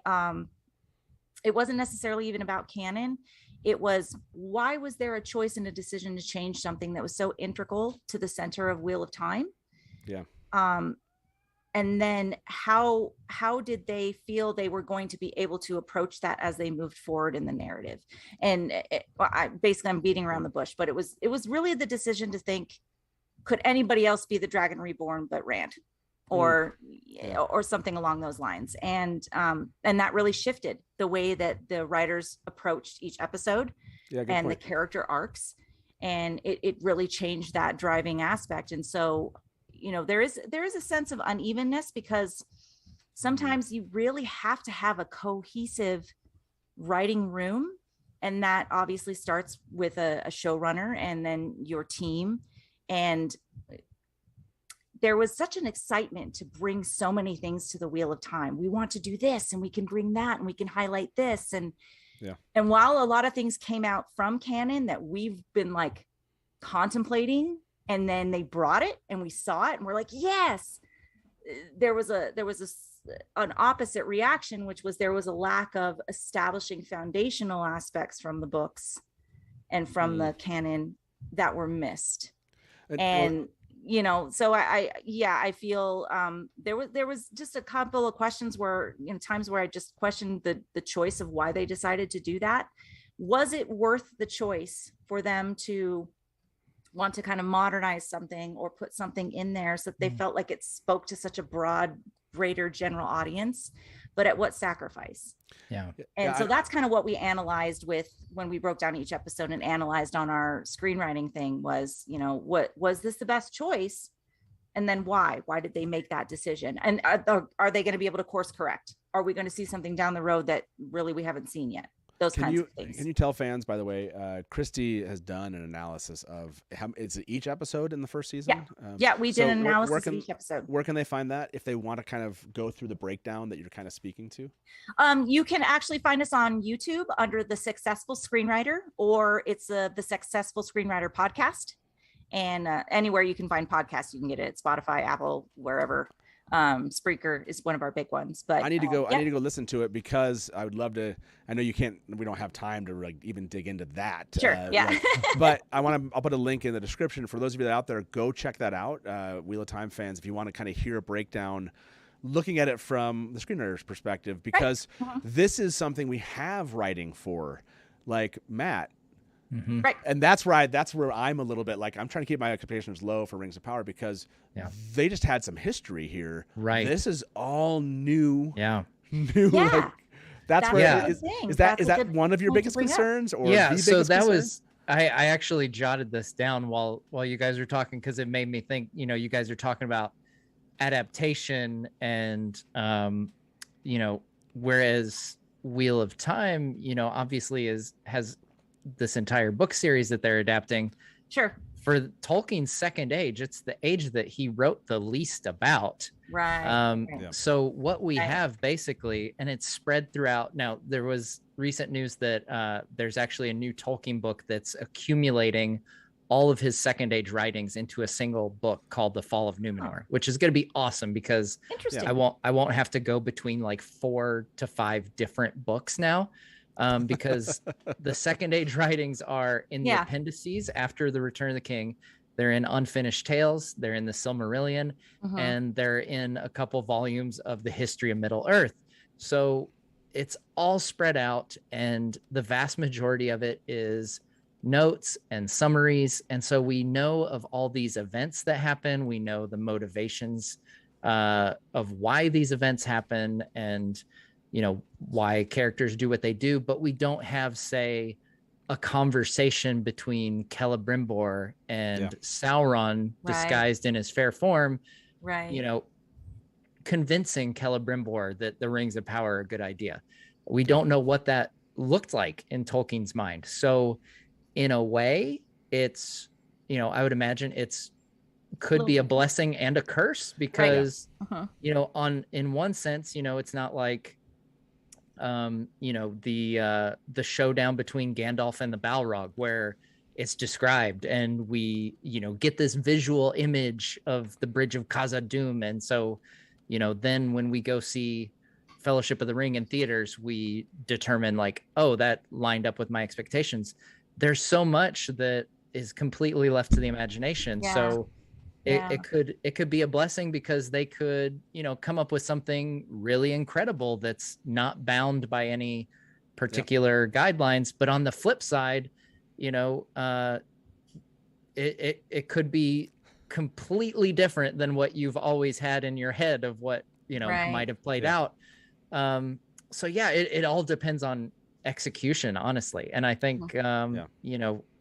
it wasn't necessarily even about canon. It was, why was there a choice and a decision to change something that was so integral to the center of Wheel of Time? Yeah. And then how did they feel they were going to be able to approach that as they moved forward in the narrative? And I'm beating around the bush, but it was really the decision to think, could anybody else be the Dragon Reborn but Rand, or something along those lines? And that really shifted the way that the writers approached each episode and the character arcs, and it really changed that driving aspect. And so, you know, there is a sense of unevenness, because sometimes you really have to have a cohesive writing room, and that obviously starts with a showrunner and then your team. And there was such an excitement to bring so many things to the Wheel of Time. We want to do this, and we can bring that, and we can highlight this. And while a lot of things came out from canon that we've been like contemplating, and then they brought it and we saw it and we're like, yes, there was an opposite reaction, which was there was a lack of establishing foundational aspects from the books and from the canon that were missed. And you know, so I feel there was just a couple of questions where, you know, times where I just questioned the choice of why they decided to do that. Was it worth the choice for them to want to kind of modernize something or put something in there so that they felt like it spoke to such a broad, greater general audience, but at what sacrifice? And so that's kind of what we analyzed with when we broke down each episode and analyzed on our screenwriting thing was, you know, what was this the best choice? And then why did they make that decision? And are they going to be able to course correct? Are we going to see something down the road that really we haven't seen yet? Those kinds of things. Can you tell fans, by the way, Kristy has done an analysis of is it each episode in the first season? We did an analysis of each episode. Where can they find that if they want to kind of go through the breakdown that you're kind of speaking to? You can actually find us on YouTube under The Successful Screenwriter, or it's the Successful Screenwriter podcast. And anywhere you can find podcasts, you can get it. Spotify, Apple, wherever. Spreaker is one of our big ones, but I need to go listen to it, because I would love to. I know we don't have time to like even dig into that. Sure. But I'll put a link in the description for those of you that are out there. Go check that out. Wheel of Time fans, if you want to kind of hear a breakdown, looking at it from the screenwriter's perspective, because this is something we have writing for, like Matt. Right. And that's where I'm a little bit like, I'm trying to keep my expectations low for Rings of Power, because they just had some history here. Right. This is all new. New. Yeah. Like, that's where is that one of your biggest concerns? Or so that was I actually jotted this down while you guys were talking, because it made me think, you know, you guys are talking about adaptation, and you know, whereas Wheel of Time, you know, obviously has this entire book series that they're adapting. Sure. For Tolkien's Second Age, it's the age that he wrote the least about. Right. So what we have basically, and it's spread throughout. Now, there was recent news that there's actually a new Tolkien book that's accumulating all of his Second Age writings into a single book called The Fall of Numenor, which is going to be awesome, because I won't have to go between like 4 to 5 different books now. Because the Second Age writings are in the appendices after the Return of the King. They're in Unfinished Tales, they're in the Silmarillion, and they're in a couple volumes of the History of Middle Earth. So it's all spread out, and the vast majority of it is notes and summaries. And so we know of all these events that happen. We know the motivations of why these events happen, and you know, why characters do what they do, but we don't have, say, a conversation between Celebrimbor and Sauron disguised in his fair form, you know, convincing Celebrimbor that the Rings of Power are a good idea. We don't know what that looked like in Tolkien's mind. So in a way, it's, you know, I would imagine could be a blessing and a curse, because, you know, in one sense, you know, it's not like, you know, the showdown between Gandalf and the Balrog, where it's described and we, you know, get this visual image of the Bridge of Khazad-dûm. And so, then when we go see Fellowship of the Ring in theaters, we determine like, oh, that lined up with my expectations. There's so much that is completely left to the imagination. Yeah. So Yeah. it could be a blessing because they could, come up with something really incredible that's not bound by any particular guidelines. But on the flip side, it could be completely different than what you've always had in your head of what, Right. might have played out. So yeah, it all depends on execution, honestly. And I think,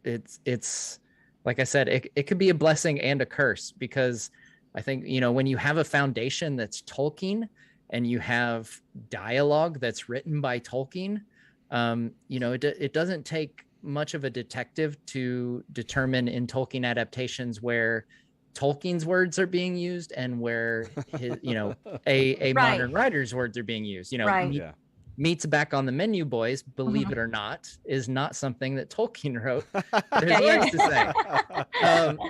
it's like I said, it could be a blessing and a curse, because I think, when you have a foundation that's Tolkien and you have dialogue that's written by Tolkien, it doesn't take much of a detective to determine in Tolkien adaptations where Tolkien's words are being used and where his, a Right. modern writer's words are being used. Right. Meat's back on the menu, boys, believe it or not, is not something that Tolkien wrote for his words to say.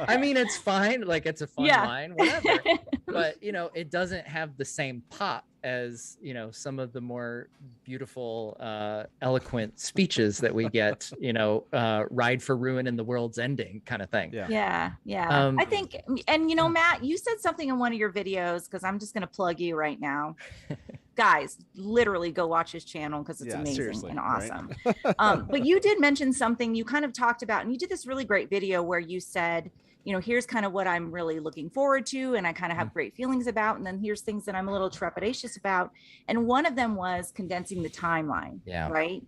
I mean, it's fine. Like, it's a fun line, whatever. But, it doesn't have the same pop as, some of the more beautiful, eloquent speeches that we get, ride for ruin in the world's ending kind of thing. Yeah. I think, and Matt, you said something in one of your videos, because I'm just going to plug you right now. Guys, literally go watch his channel because it's amazing and awesome. Right? But you did mention something you kind of talked about, and you did this really great video where you said, here's kind of what I'm really looking forward to, and I kind of have great feelings about, and then here's things that I'm a little trepidatious about. And one of them was condensing the timeline. Yeah. Right.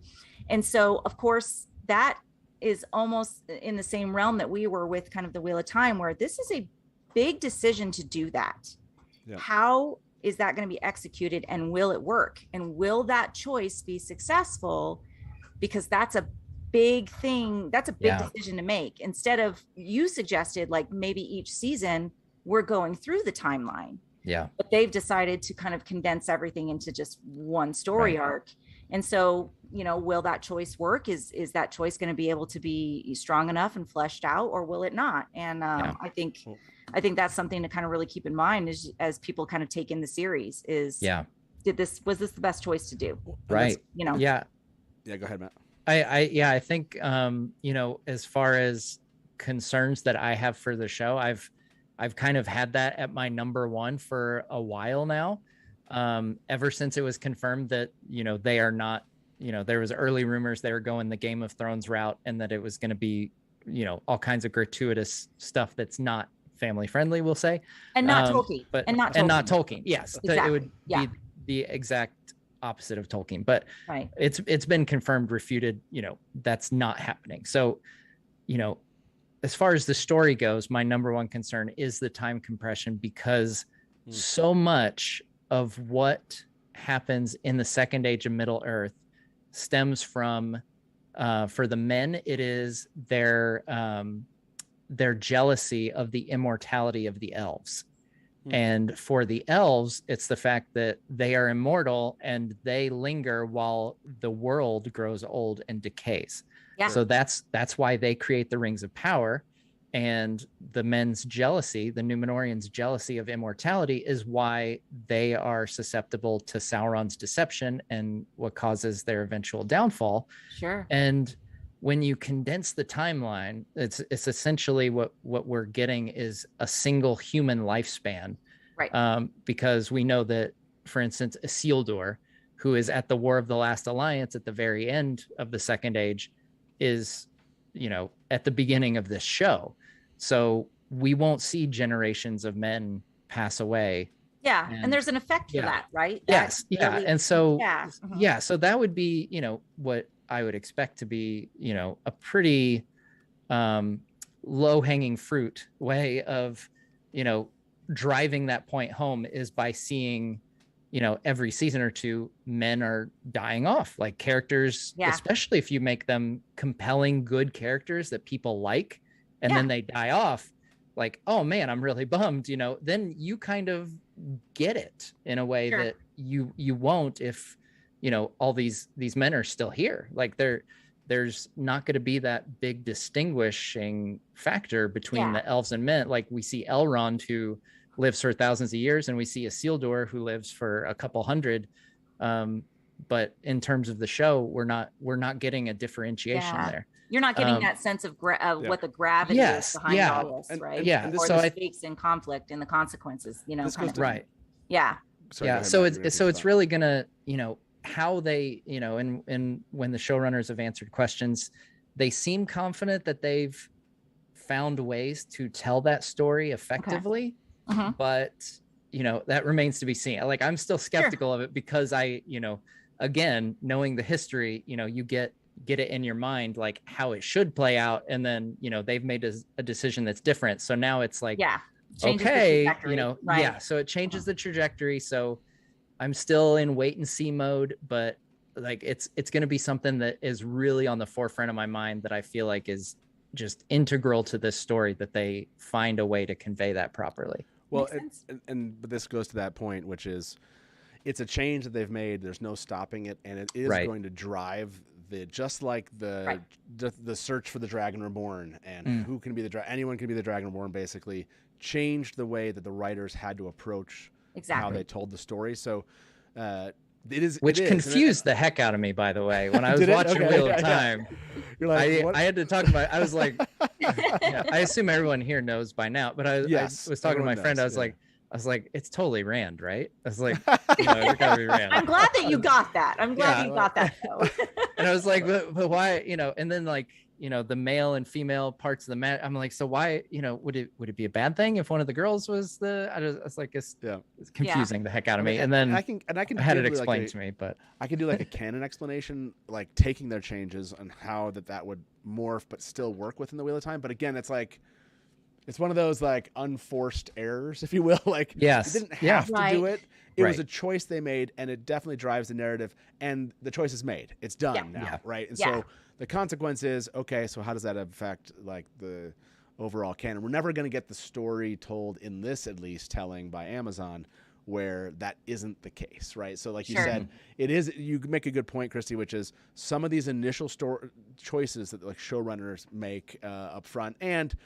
And so, of course, that is almost in the same realm that we were with kind of the Wheel of Time, where this is a big decision to do that. Yeah. How is that going to be executed, and will it work? And will that choice be successful? Because that's a big thing. That's a big decision to make. Instead of, you suggested, like, maybe each season we're going through the timeline. Yeah. But they've decided to kind of condense everything into just one story arc. And so, will that choice work? Is that choice going to be able to be strong enough and fleshed out, or will it not? And I think that's something to kind of really keep in mind as people kind of take in the series is, was this the best choice to do? Right. Yeah, go ahead, Matt. I think, as far as concerns that I have for the show, I've kind of had that at my number one for a while now. Ever since it was confirmed that, they are not, there was early rumors they were going the Game of Thrones route, and that it was going to be, all kinds of gratuitous stuff that's not family friendly, we'll say. And not Tolkien. But and not Tolkien. Yes. Exactly. It would be the exact opposite of Tolkien, but it's been confirmed, refuted, that's not happening. So, as far as the story goes, my number one concern is the time compression, because so much of what happens in the Second Age of Middle Earth stems from, for the men, it is their jealousy of the immortality of the elves. And for the elves, it's the fact that they are immortal and they linger while the world grows old and decays. Yeah. So that's why they create the rings of power. And the men's jealousy, the Númenóreans' jealousy of immortality, is why they are susceptible to Sauron's deception and what causes their eventual downfall. Sure. And when you condense the timeline, it's essentially what we're getting is a single human lifespan. Right. Because we know that, for instance, Isildur, who is at the War of the Last Alliance at the very end of the Second Age, is, at the beginning of this show. So we won't see generations of men pass away. Yeah. And there's an effect for that, right? Yes. Really, and so, so that would be, what I would expect to be, a pretty low hanging fruit way of, driving that point home, is by seeing, every season or two, men are dying off, like characters, especially if you make them compelling, good characters that people like, and then they die off, like, oh man, I'm really bummed, then you kind of get it in a way that you won't if, all these men are still here. Like there's not going to be that big distinguishing factor between the elves and men. Like we see Elrond, who lives for thousands of years, and we see Isildur who lives for a couple hundred. But in terms of the show, we're not getting a differentiation there. You're not getting that sense of what the gravity is behind all this, right? And or so the stakes and conflict and the consequences, you know. Right. Yeah. Sorry, Yeah. So it's really gonna, you know, how they, you know, and when the showrunners have answered questions, they seem confident that they've found ways to tell that story effectively. Okay. But, you know, that remains to be seen. Like, I'm still skeptical of it because you know, again, knowing the history, you know, you get it in your mind, like how it should play out. And then, you know, they've made a decision that's different. So now it's like, okay, you know, so it changes the trajectory. So I'm still in wait and see mode, but like, it's going to be something that is really on the forefront of my mind that I feel like is just integral to this story, that they find a way to convey that properly. Well, but this goes to that point, which is, it's a change that they've made. There's no stopping it, and it is going to drive just like the search for the Dragon Reborn and who can be anyone can be the Dragon Reborn. Basically, changed the way that the writers had to approach how they told the story. So Which confused the heck out of me, by the way, when I was watching Wheel of Time. You're like, I had to talk about. I was like, I assume everyone here knows by now, but I was talking to my friend. I was like, it's totally Rand, right? I was like, it's gotta be Rand. I'm glad that you got that. I'm glad you got that though. And I was like, but why? And then like, the male and female parts of the man. I'm like, so why? Would it be a bad thing if one of the girls was the? I was like, it's confusing the heck out of me. And then I had it explained to me, but I can do like a canon explanation, like taking their changes and how that would morph, but still work within the Wheel of Time. But again, it's like. It's one of those like unforced errors, if you will. Like, you didn't have to do it. It was a choice they made, and it definitely drives the narrative. And the choice is made. It's done now, right? And so the consequence is, okay, so how does that affect like the overall canon? We're never going to get the story told in this, at least, telling by Amazon, where that isn't the case, right? So like you said, it is. You make a good point, Christy, which is some of these initial choices that like showrunners make up front and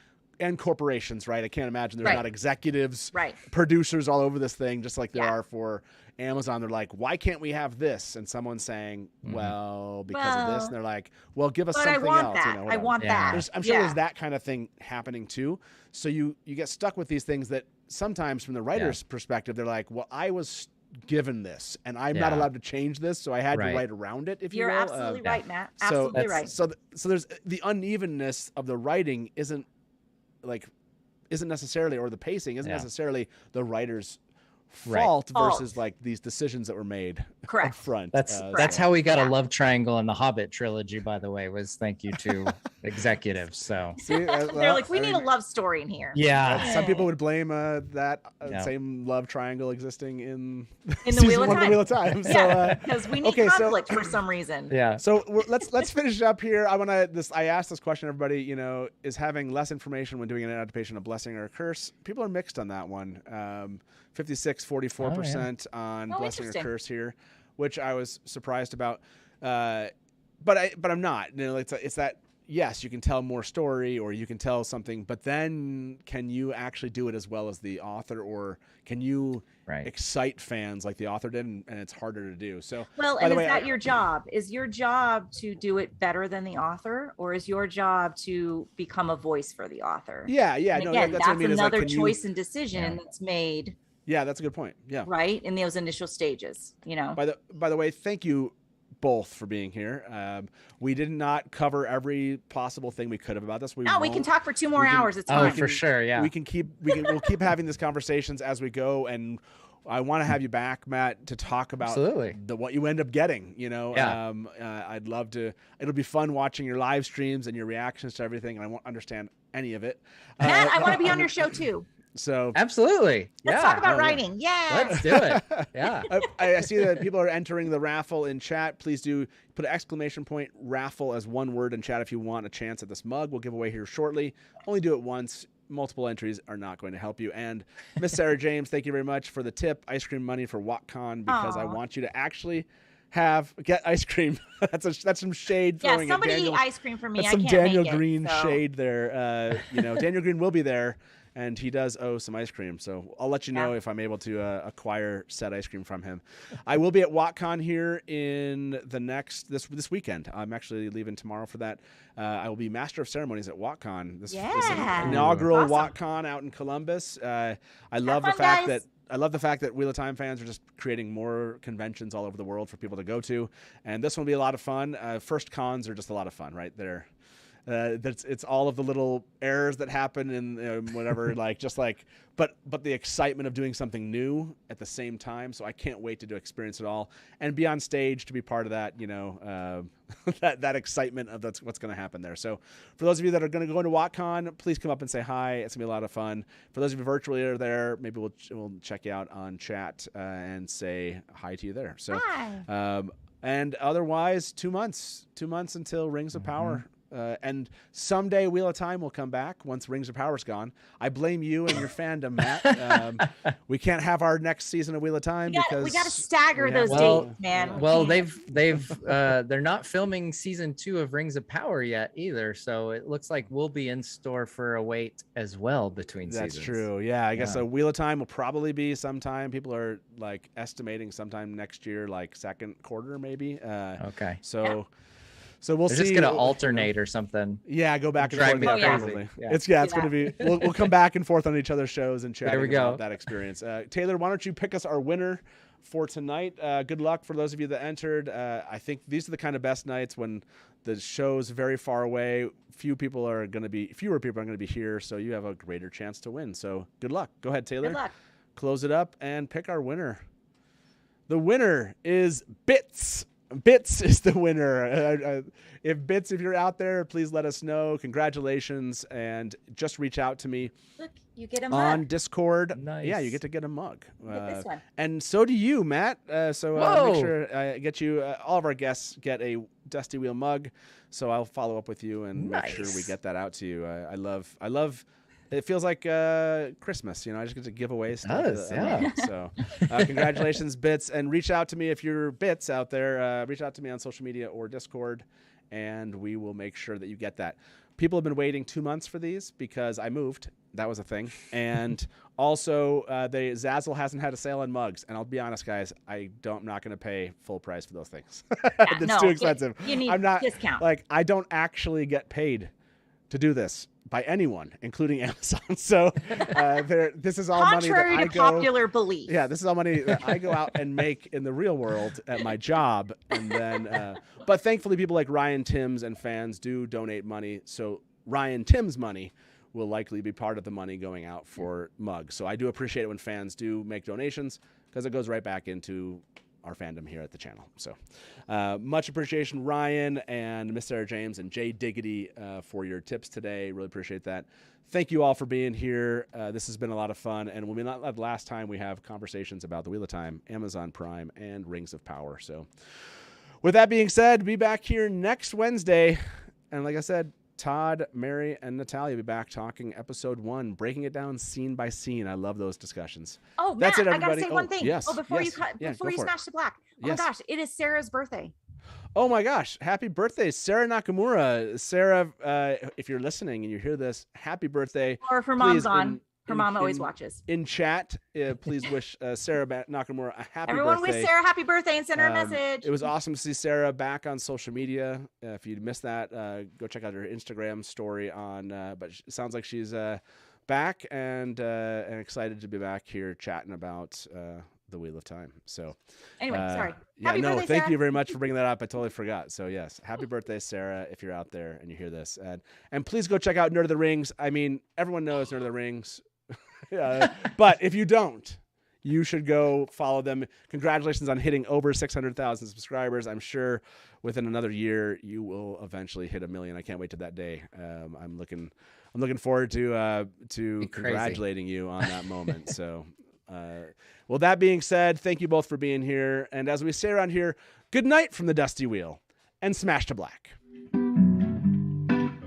corporations, right? I can't imagine there's not executives, producers all over this thing, just like there are for Amazon. They're like, why can't we have this? And someone's saying, well, because of this. And they're like, well, give us something else. I want that. I'm sure there's that kind of thing happening too. So you get stuck with these things that sometimes from the writer's perspective, they're like, well, I was given this and I'm not allowed to change this. So I had to write around it, if you will. You're absolutely right, Matt. Absolutely right. So there's the unevenness of the writing isn't necessarily, or the pacing isn't necessarily the writer's fault versus like these decisions that were made up front. That's how we got a love triangle in the Hobbit trilogy, by the way, was thank you to executives. So they're like, we need a love story in here. Yeah. Some people would blame that same love triangle existing in the Wheel of Time. Because we need conflict for some reason. Yeah. So let's finish up here. I asked this question, everybody, is having less information when doing an adaptation a blessing or a curse? People are mixed on that one. 44% on blessing or curse here, which I was surprised about. But I'm not. It's that, yes, you can tell more story or you can tell something, but then can you actually do it as well as the author, or can you excite fans like the author did? And it's harder to do. So, well, and is that your job? Is your job to do it better than the author, or is your job to become a voice for the authher? Yeah. And again, that's what I mean, another choice and decision that's made. Yeah, that's a good point. Yeah. Right. In those initial stages, By the way, thank you both for being here. We did not cover every possible thing we could have about this. We can talk for 2 more hours. It's fine. Oh, for sure. Yeah. We'll keep having these conversations as we go, and I want to have you back, Matt, to talk about what you end up getting. I'd love to. It'll be fun watching your live streams and your reactions to everything, and I won't understand any of it. Matt, I want to be on your show too. So absolutely, let's talk about writing. Yeah, let's do it. Yeah, I see that people are entering the raffle in chat. Please do put an ! raffle as one word in chat if you want a chance at this mug. We'll give away here shortly. Only do it once. Multiple entries are not going to help you. And Miss Sarah James, thank you very much for the tip. Ice cream money for WatCon, because I want you to actually get ice cream. That's some shade throwing. Yeah, somebody eat ice cream for me. That's some Daniel Green shade there. Daniel Green will be there. and he does owe some ice cream. So I'll let you know if I'm able to acquire said ice cream from him. I will be at WatCon here in this weekend. I'm actually leaving tomorrow for that. I will be Master of Ceremonies at WatCon. This inaugural WatCon out in Columbus. I love the fact that Wheel of Time fans are just creating more conventions all over the world for people to go to, and this one will be a lot of fun. First cons are just a lot of fun, right? It's all of the little errors that happen and whatever, but the excitement of doing something new at the same time. So I can't wait to experience it all and be on stage to be part of that. That excitement of that's what's going to happen there. So for those of you that are going to go into WatCon, please come up and say hi. It's gonna be a lot of fun. For those of you virtually are there, maybe we'll check you out on chat and say hi to you there. So hi. And otherwise, 2 months until Rings of Power. And someday Wheel of Time will come back once Rings of Power's gone. I blame you and your fandom, Matt. We can't have our next season of Wheel of Time because we got to stagger those dates, man. Well, they're not filming season 2 of Rings of Power yet either, so it looks like we'll be in store for a wait as well between seasons. That's true. Yeah, I guess a Wheel of Time will probably be sometime. People are estimating sometime next year, second quarter maybe. Okay. So we'll They're see. just gonna alternate or something. Yeah, go back and Drive forth. me Probably. crazy. It's gonna be. We'll come back and forth on each other's shows and chat about that experience. Taylor, why don't you pick us our winner for tonight? Good luck for those of you that entered. I think these are the kind of best nights when the show's very far away. Fewer people are gonna be here, so you have a greater chance to win. So good luck. Go ahead, Taylor. Good luck. Close it up and pick our winner. The winner is Bits. Bits is the winner. If you're out there, please let us know. Congratulations, and just reach out to me. Look, you get a mug on Discord. Nice. Yeah, you get to get a mug. Get this one. And so do you, Matt. So make sure I get you. All of our guests get a Dusty Wheel mug. So I'll follow up with you and make sure we get that out to you. I love. It feels like Christmas, I just get to give away stuff. So congratulations, Bits. And reach out to me if you're Bits out there. Reach out to me on social media or Discord, and we will make sure that you get that. People have been waiting 2 months for these because I moved. That was a thing. And also, Zazzle hasn't had a sale on mugs. And I'll be honest, guys, I'm not going to pay full price for those things. It's too expensive. You need discount. I don't actually get paid to do this by anyone, including Amazon. So this is all money that I to popular belief. Yeah, this is all money that I go out and make in the real world at my job. And then, but thankfully people like Ryan Timms and fans do donate money. So Ryan Timms' money will likely be part of the money going out for mugs. So I do appreciate it when fans do make donations because it goes right back into our fandom here at the channel. So much appreciation, Ryan and Miss Sarah James and Jay Diggity for your tips today. Really appreciate that. Thank you all for being here. This has been a lot of fun, and will be not the last time we have conversations about the Wheel of Time, Amazon Prime, and Rings of Power. So with that being said, be back here next Wednesday. And like I said, Todd, Mary, and Natalia will be back talking episode 1, breaking it down scene by scene. I love those discussions. Oh, That's Matt, it, I gotta everybody. say one thing. Yes, Before yes. you smash the black. Oh my gosh, it is Sarah's birthday. Oh my gosh, happy birthday, Sarah Nakamura. Sarah, if you're listening and you hear this, happy birthday. Or if her mom's on. Her mom always watches. In chat, please wish Sarah Nakamura a happy Everyone birthday. wish Sarah happy birthday and send her a message. It was awesome to see Sarah back on social media. If you missed that, go check out her Instagram story on. But it sounds like she's back and excited to be back here chatting about the Wheel of Time. So anyway, sorry. Happy birthday, thank Sarah. you very much for bringing that up. I totally forgot. So yes, happy birthday, Sarah, if you're out there and you hear this. And please go check out Nerd of the Rings. I mean, everyone knows Nerd of the Rings. But if you don't, you should go follow them. Congratulations on hitting over 600,000 subscribers. I'm sure within another year you will eventually hit 1 million. I can't wait to that day. I'm looking forward to congratulating you on that moment. So, well, that being said, thank you both for being here. And as we say around here, good night from the Dusty Wheel and smash to black.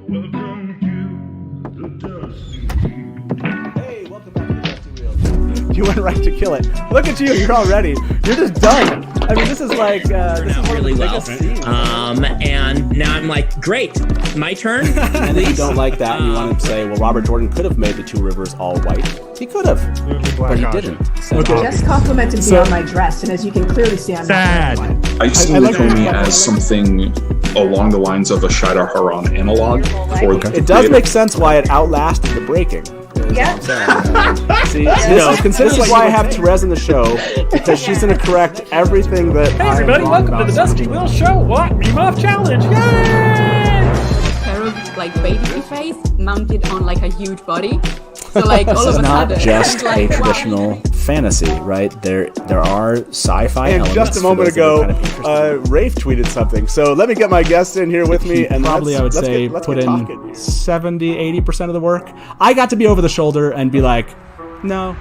Welcome to the Dusty Wheel. Hey, welcome back to the Dusty Wheel. You went right to kill it. Look at you. You're all ready. You're just done. I mean, this is like this is one really of the well. biggest scenes. And now I'm like, great, my turn. And if you don't like that, and you want to say, well, Robert Jordan could have made the two rivers all white. He could have, but he didn't. So, Just complimented me on my dress, and as you can clearly see, I'm Sad. not white. I see Nakomi as something along the lines of a Shadar Haran analog. It does make sense why it outlasted the breaking. Yeah. See, this is why I have Therese in the show, because she's going to correct everything that. Hey everybody, welcome to the Dusty Wheel Show. What? Meme Off Challenge. Yay! Like baby face mounted on like a huge body. So like all This of is a not sudden, just it's a like, traditional fantasy, right? There are sci-fi And elements. just a for moment those that are ago, kind of interested. Rafe tweeted something. So let me get my guest in here with me, and Probably I would say put in 70-80% of the work. I got to be over the shoulder and be like, no,